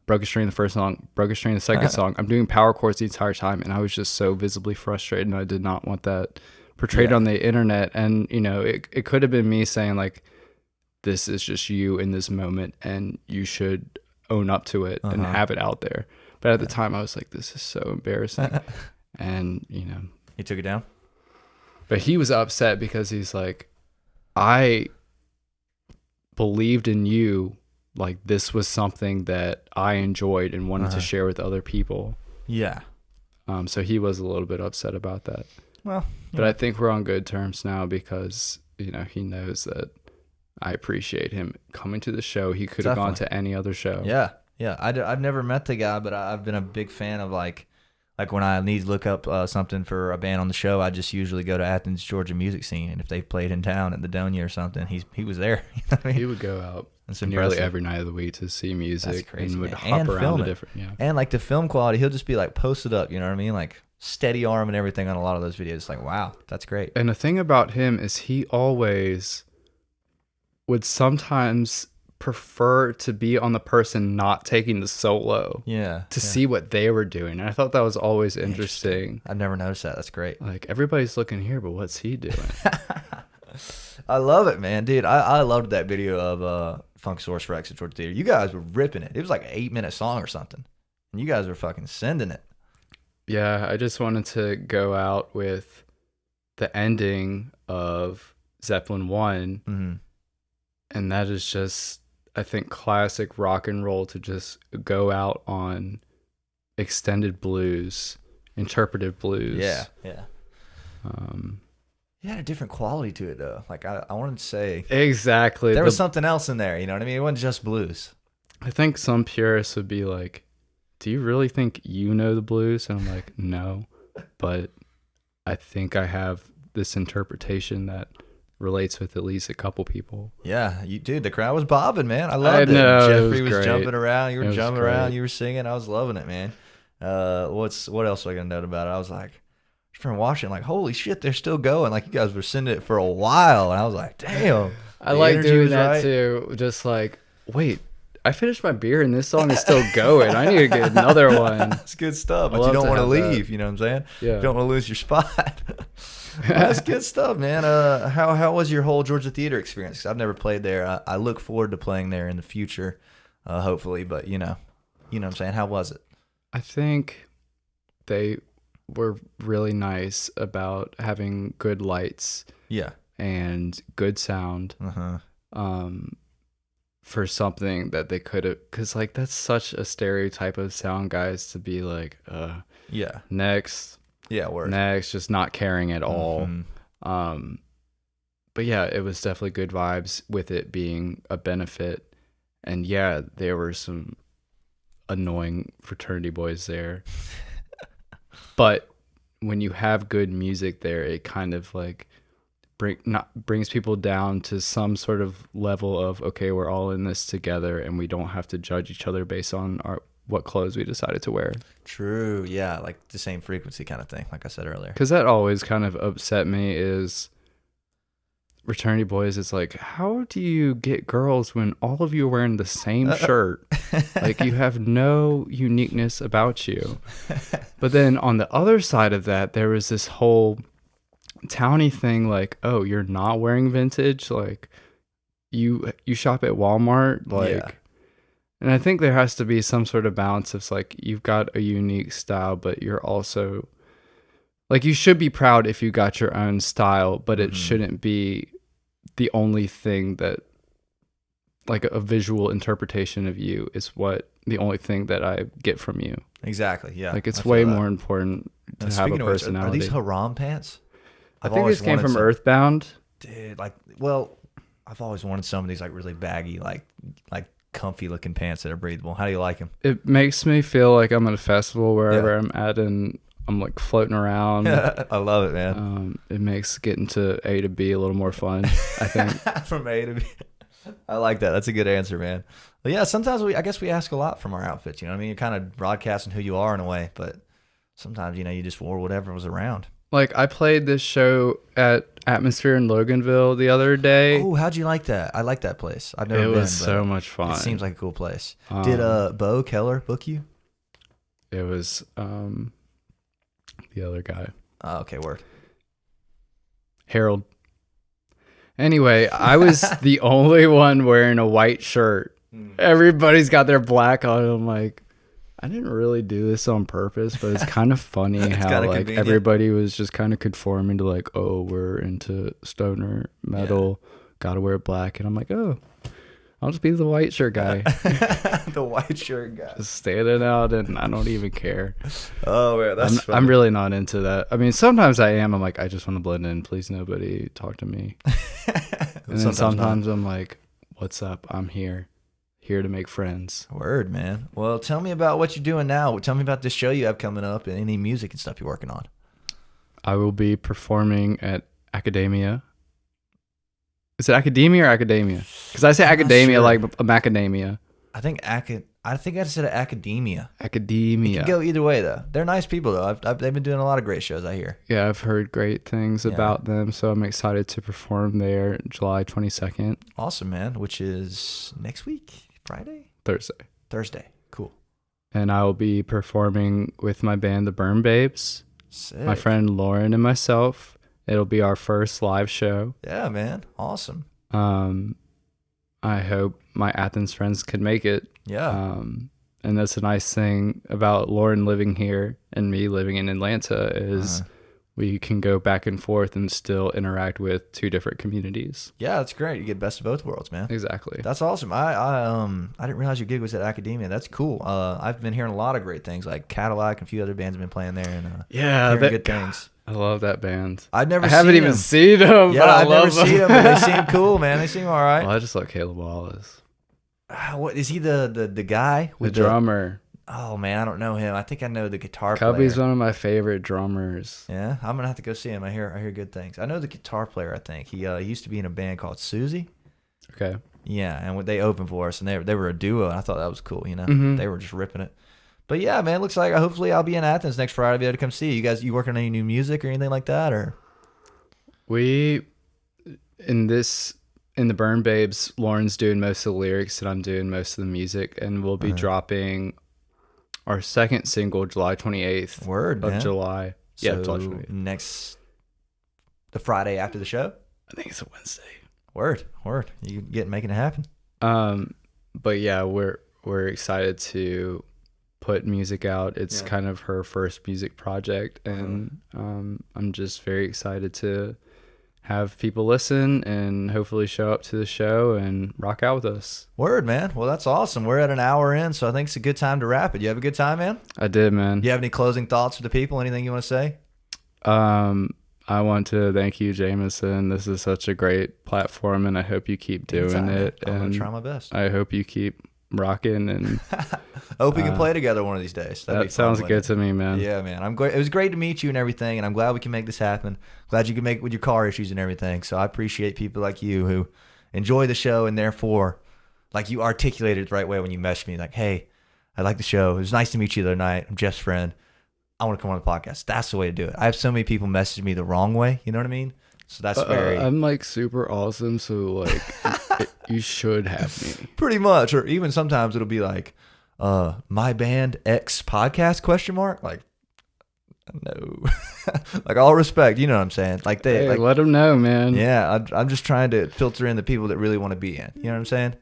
[SPEAKER 1] Broke a string the first song, broke a string the second song. I'm doing power chords the entire time, and I was just so visibly frustrated, and I did not want that portrayed on the internet. And you know, it could have been me saying like, this is just you in this moment, and you should own up to it and have it out there. But at the time, I was like, this is so embarrassing. And you know,
[SPEAKER 2] He took it down.
[SPEAKER 1] but he was upset because he's like, I believed in you. Like, this was something that I enjoyed and wanted to share with other people.
[SPEAKER 2] Yeah.
[SPEAKER 1] So he was a little bit upset about that.
[SPEAKER 2] Well,
[SPEAKER 1] But I think we're on good terms now because, you know, he knows that I appreciate him coming to the show. He could have gone to any other show.
[SPEAKER 2] yeah. I've never met the guy, but I've been a big fan of like when I need to look up something for a band on the show, I just usually go to Athens, Georgia music scene, and if they played in town at the Donia or something, he was there. You know what I mean?
[SPEAKER 1] He would go out
[SPEAKER 2] That's
[SPEAKER 1] nearly
[SPEAKER 2] impressive.
[SPEAKER 1] every night of the week to see music.
[SPEAKER 2] That's crazy,
[SPEAKER 1] and would
[SPEAKER 2] man.
[SPEAKER 1] hop
[SPEAKER 2] And
[SPEAKER 1] around
[SPEAKER 2] film
[SPEAKER 1] to
[SPEAKER 2] it.
[SPEAKER 1] different. Yeah.
[SPEAKER 2] And like the film quality, he'll just be like posted up, you know what I mean? Like steady arm and everything on a lot of those videos. It's like, wow, that's great.
[SPEAKER 1] And the thing about him is he always would sometimes prefer to be on the person not taking the solo
[SPEAKER 2] Yeah.
[SPEAKER 1] to see what they were doing. And I thought that was always interesting.
[SPEAKER 2] I've never noticed that. That's great.
[SPEAKER 1] Like, everybody's looking here, but what's he doing?
[SPEAKER 2] I love it, man. Dude, I loved that video of Funk Source Rex at Georgia Theater. You guys were ripping it. It was like an 8-minute song or something. And you guys were fucking sending it.
[SPEAKER 1] Yeah, I just wanted to go out with the ending of Zeppelin 1.
[SPEAKER 2] Mm-hmm.
[SPEAKER 1] And that is just, I think, classic rock and roll to just go out on extended blues, interpretive blues.
[SPEAKER 2] Yeah. It had a different quality to it, though. Like, I wanted to say
[SPEAKER 1] Exactly.
[SPEAKER 2] there was something else in there. You know what I mean? It wasn't just blues.
[SPEAKER 1] I think some purists would be like, do you really think you know the blues? And I'm like, no, but I think I have this interpretation that relates with at least a couple people.
[SPEAKER 2] Yeah, dude, the crowd was bobbing, man. I loved
[SPEAKER 1] know,
[SPEAKER 2] it.
[SPEAKER 1] it
[SPEAKER 2] Jeffrey
[SPEAKER 1] was
[SPEAKER 2] was
[SPEAKER 1] great.
[SPEAKER 2] jumping around. You
[SPEAKER 1] It
[SPEAKER 2] were
[SPEAKER 1] was
[SPEAKER 2] jumping
[SPEAKER 1] great.
[SPEAKER 2] around. You were singing. I was loving it, man. What else was I gonna note about it? I was like, from watching, like, holy shit, they're still going. Like, you guys were sending it for a while, and I was like, damn.
[SPEAKER 1] I
[SPEAKER 2] the
[SPEAKER 1] like
[SPEAKER 2] energy
[SPEAKER 1] doing
[SPEAKER 2] was
[SPEAKER 1] that
[SPEAKER 2] right.
[SPEAKER 1] too. Just like, wait, I finished my beer and this song is still going. I need to get another one.
[SPEAKER 2] That's good stuff,
[SPEAKER 1] I
[SPEAKER 2] but you
[SPEAKER 1] love
[SPEAKER 2] don't
[SPEAKER 1] to
[SPEAKER 2] want to
[SPEAKER 1] have that.
[SPEAKER 2] leave. You know what I'm saying?
[SPEAKER 1] Yeah.
[SPEAKER 2] You don't want to lose your spot. That's good stuff, man. How was your whole Georgia theater experience? 'Cause I've never played there. I look forward to playing there in the future, hopefully. But you know what I'm saying. How was it?
[SPEAKER 1] I think they were really nice about having good lights
[SPEAKER 2] Yeah.
[SPEAKER 1] and good sound. For something that they could have, because like that's such a stereotype of sound guys to be like,
[SPEAKER 2] Yeah.
[SPEAKER 1] next,
[SPEAKER 2] Word.
[SPEAKER 1] next, just not caring at all.
[SPEAKER 2] Mhm.
[SPEAKER 1] But yeah, it was definitely good vibes with it being a benefit. And yeah, there were some annoying fraternity boys there. But when you have good music there, it kind of like brings people down to some sort of level of, okay, we're all in this together and we don't have to judge each other based on what clothes we decided to wear.
[SPEAKER 2] True. Yeah, like the same frequency kind of thing, like I said earlier.
[SPEAKER 1] Because that always kind of upset me is fraternity boys. It's like, how do you get girls when all of you are wearing the same shirt? Like, you have no uniqueness about you. But then on the other side of that, there was this whole towny thing, like, oh, you're not wearing vintage, like you shop at Walmart, like.
[SPEAKER 2] Yeah.
[SPEAKER 1] And I think there has to be some sort of balance of like, you've got a unique style, but you're also like, you should be proud if you got your own style, but it shouldn't be the only thing that, like, a visual interpretation of you is what the only thing that I get from you.
[SPEAKER 2] Exactly. Yeah.
[SPEAKER 1] Like,
[SPEAKER 2] I
[SPEAKER 1] it's
[SPEAKER 2] feel
[SPEAKER 1] way
[SPEAKER 2] that.
[SPEAKER 1] more important to
[SPEAKER 2] And
[SPEAKER 1] have a
[SPEAKER 2] speaking of which,
[SPEAKER 1] personality.
[SPEAKER 2] are these Haram pants?
[SPEAKER 1] I
[SPEAKER 2] I've
[SPEAKER 1] think
[SPEAKER 2] always
[SPEAKER 1] this came
[SPEAKER 2] wanted
[SPEAKER 1] from
[SPEAKER 2] some.
[SPEAKER 1] Earthbound.
[SPEAKER 2] Dude, like, well, I've always wanted some of these like really baggy, like comfy looking pants that are breathable. How do you like them?
[SPEAKER 1] It makes me feel like I'm at a festival wherever I'm at, and I'm like floating around.
[SPEAKER 2] I love it, man.
[SPEAKER 1] It makes getting to A to B a little more fun, I think.
[SPEAKER 2] From A to B. I like that. That's a good answer, man. But yeah, sometimes I guess we ask a lot from our outfits. You know what I mean? You're kind of broadcasting who you are in a way, but sometimes, you just wore whatever was around.
[SPEAKER 1] Like, I played this show at Atmosphere in Loganville the other day.
[SPEAKER 2] Oh, how'd you like that? I like that place. I've never been.
[SPEAKER 1] It was so much fun.
[SPEAKER 2] It seems like a cool place. Did Bo Keller book you?
[SPEAKER 1] It was the other guy.
[SPEAKER 2] Oh, okay, word.
[SPEAKER 1] Harold. Anyway, I was the only one wearing a white shirt. Everybody's got their black on. I'm like, I didn't really do this on purpose, but it's kind of funny how like convenient. Everybody was just kind of conforming to like, oh, we're into stoner metal, gotta wear black, and I'm like, oh, I'll just be the white shirt guy.
[SPEAKER 2] The white shirt guy.
[SPEAKER 1] Just standing out, and I don't even care.
[SPEAKER 2] Oh, man, that's funny.
[SPEAKER 1] I'm really not into that. I mean, sometimes I am. I'm like, I just want to blend in. Please, nobody talk to me. And then sometimes I'm like, what's up? I'm here to make friends.
[SPEAKER 2] Word, man. Well, tell me about what you're doing now. Tell me about this show you have coming up and any music and stuff you're working on.
[SPEAKER 1] I will be performing at Academia. Is it Academia or Academia? Because I say Academia sure. Like a macadamia.
[SPEAKER 2] I think I said Academia.
[SPEAKER 1] Academia.
[SPEAKER 2] It could go either way though. They're nice people though. They've been doing a lot of great shows, I hear.
[SPEAKER 1] Yeah, I've heard great things about them, so I'm excited to perform there July 22nd.
[SPEAKER 2] Awesome, man. Which is next week, Friday?
[SPEAKER 1] Thursday.
[SPEAKER 2] Cool.
[SPEAKER 1] And I will be performing with my band, the Burn Babes.
[SPEAKER 2] Sick.
[SPEAKER 1] My friend Lauren and myself. It'll be our first live show.
[SPEAKER 2] Yeah, man. Awesome.
[SPEAKER 1] I hope my Athens friends can make it.
[SPEAKER 2] Yeah.
[SPEAKER 1] And that's a nice thing about Lauren living here and me living in Atlanta is we can go back and forth and still interact with two different communities.
[SPEAKER 2] Yeah, that's great. You get best of both worlds, man.
[SPEAKER 1] Exactly.
[SPEAKER 2] That's awesome. I didn't realize your gig was at Academia. That's cool. I've been hearing a lot of great things, like Cadillac and a few other bands have been playing there, and hearing good things.
[SPEAKER 1] I love that band.
[SPEAKER 2] I
[SPEAKER 1] haven't even seen them.
[SPEAKER 2] Yeah, I've never seen them, but they seem cool, man. They seem all right.
[SPEAKER 1] Well, I just like Caleb Wallace.
[SPEAKER 2] What is he? The guy with
[SPEAKER 1] the drummer?
[SPEAKER 2] Oh man, I don't know him. I think I know the guitar
[SPEAKER 1] Cubby's
[SPEAKER 2] player.
[SPEAKER 1] One of my favorite drummers.
[SPEAKER 2] Yeah, I'm gonna have to go see him. I hear good things. I know the guitar player. I think he used to be in a band called Susie.
[SPEAKER 1] Okay.
[SPEAKER 2] Yeah, and they opened for us, and they were a duo, and I thought that was cool.
[SPEAKER 1] Mm-hmm.
[SPEAKER 2] They were just ripping it. But yeah, man, looks like hopefully I'll be in Athens next Friday. I'll be able to come see you. You working on any new music or anything like that, or?
[SPEAKER 1] We in the Burn Babes, Lauren's doing most of the lyrics and I'm doing most of the music, and we'll be dropping our second single July 28th.
[SPEAKER 2] Word, man.
[SPEAKER 1] July.
[SPEAKER 2] So
[SPEAKER 1] yeah, July 28th.
[SPEAKER 2] The Friday after the show?
[SPEAKER 1] I think it's a Wednesday.
[SPEAKER 2] Word. You making it happen.
[SPEAKER 1] But yeah, we're excited to put music out. It's kind of her first music project, and I'm just very excited to have people listen and hopefully show up to the show and rock out with us.
[SPEAKER 2] Word, man. Well, that's awesome. We're at an hour in, so I think it's a good time to wrap it. You have a good time, man?
[SPEAKER 1] I did, man.
[SPEAKER 2] Do you have any closing thoughts for the people? Anything you want to say?
[SPEAKER 1] I want to thank you, Jameson. This is such a great platform, and I hope you keep doing it.
[SPEAKER 2] I'm going to try my best.
[SPEAKER 1] I hope you keep rocking, and
[SPEAKER 2] I hope we can play together one of these days.
[SPEAKER 1] That sounds good to me, man.
[SPEAKER 2] Yeah, man. It was great to meet you and everything, and I'm glad we can make this happen. Glad you can make it with your car issues and everything. So I appreciate people like you who enjoy the show, and therefore, like, you articulated it the right way when you messaged me, like, hey, I like the show. It was nice to meet you the other night. I'm Jeff's friend. I want to come on the podcast. That's the way to do it. I have so many people message me the wrong way. You know what I mean? So that's
[SPEAKER 1] I'm like super awesome, so like you should have me.
[SPEAKER 2] Pretty much. Or even sometimes it'll be like, my band X podcast ? Like, no. Like, all respect, you know what I'm saying? Like,
[SPEAKER 1] let them know, man.
[SPEAKER 2] Yeah, I'm just trying to filter in the people that really want to be in. You know what I'm saying?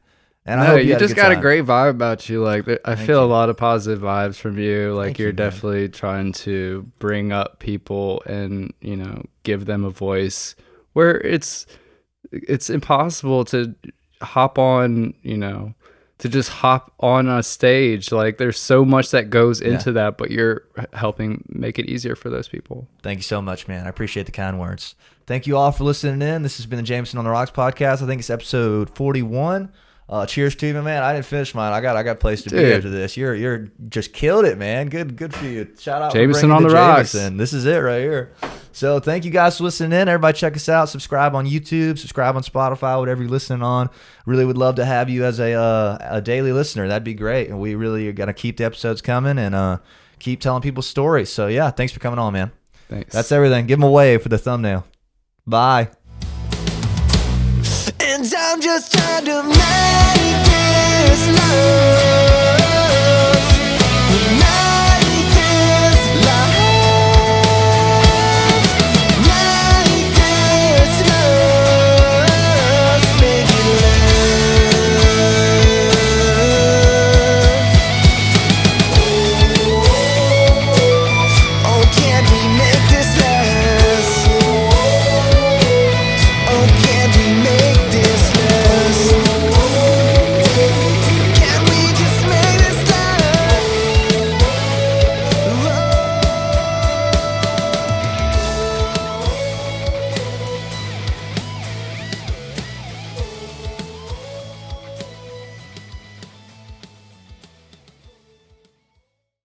[SPEAKER 2] And
[SPEAKER 1] I
[SPEAKER 2] hope
[SPEAKER 1] you just got a great vibe about you. Like, I feel a lot of positive vibes from you. Like, you're definitely trying to bring up people and, give them a voice where it's impossible to hop on, to just hop on a stage. Like, there's so much that goes into that, but you're helping make it easier for those people.
[SPEAKER 2] Thank you so much, man. I appreciate the kind words. Thank you all for listening in. This has been the Jameson on the Rocks podcast. I think it's episode 41. Cheers to you, man. I didn't finish mine. I got a place to be
[SPEAKER 1] Dude.
[SPEAKER 2] after this. You're just killed it, man. Good for you. Shout out
[SPEAKER 1] Jameson
[SPEAKER 2] for bringing
[SPEAKER 1] on the rocks.
[SPEAKER 2] Jameson. This is it right here. So thank you guys for listening in. Everybody check us out. Subscribe on YouTube. Subscribe on Spotify. Whatever you're listening on. Really would love to have you as a daily listener. That'd be great. And we really are gonna keep the episodes coming and keep telling people stories. So yeah, thanks for coming on, man.
[SPEAKER 1] Thanks.
[SPEAKER 2] That's everything. Give them a wave for the thumbnail. Bye.
[SPEAKER 3] And I'm just trying to make this love.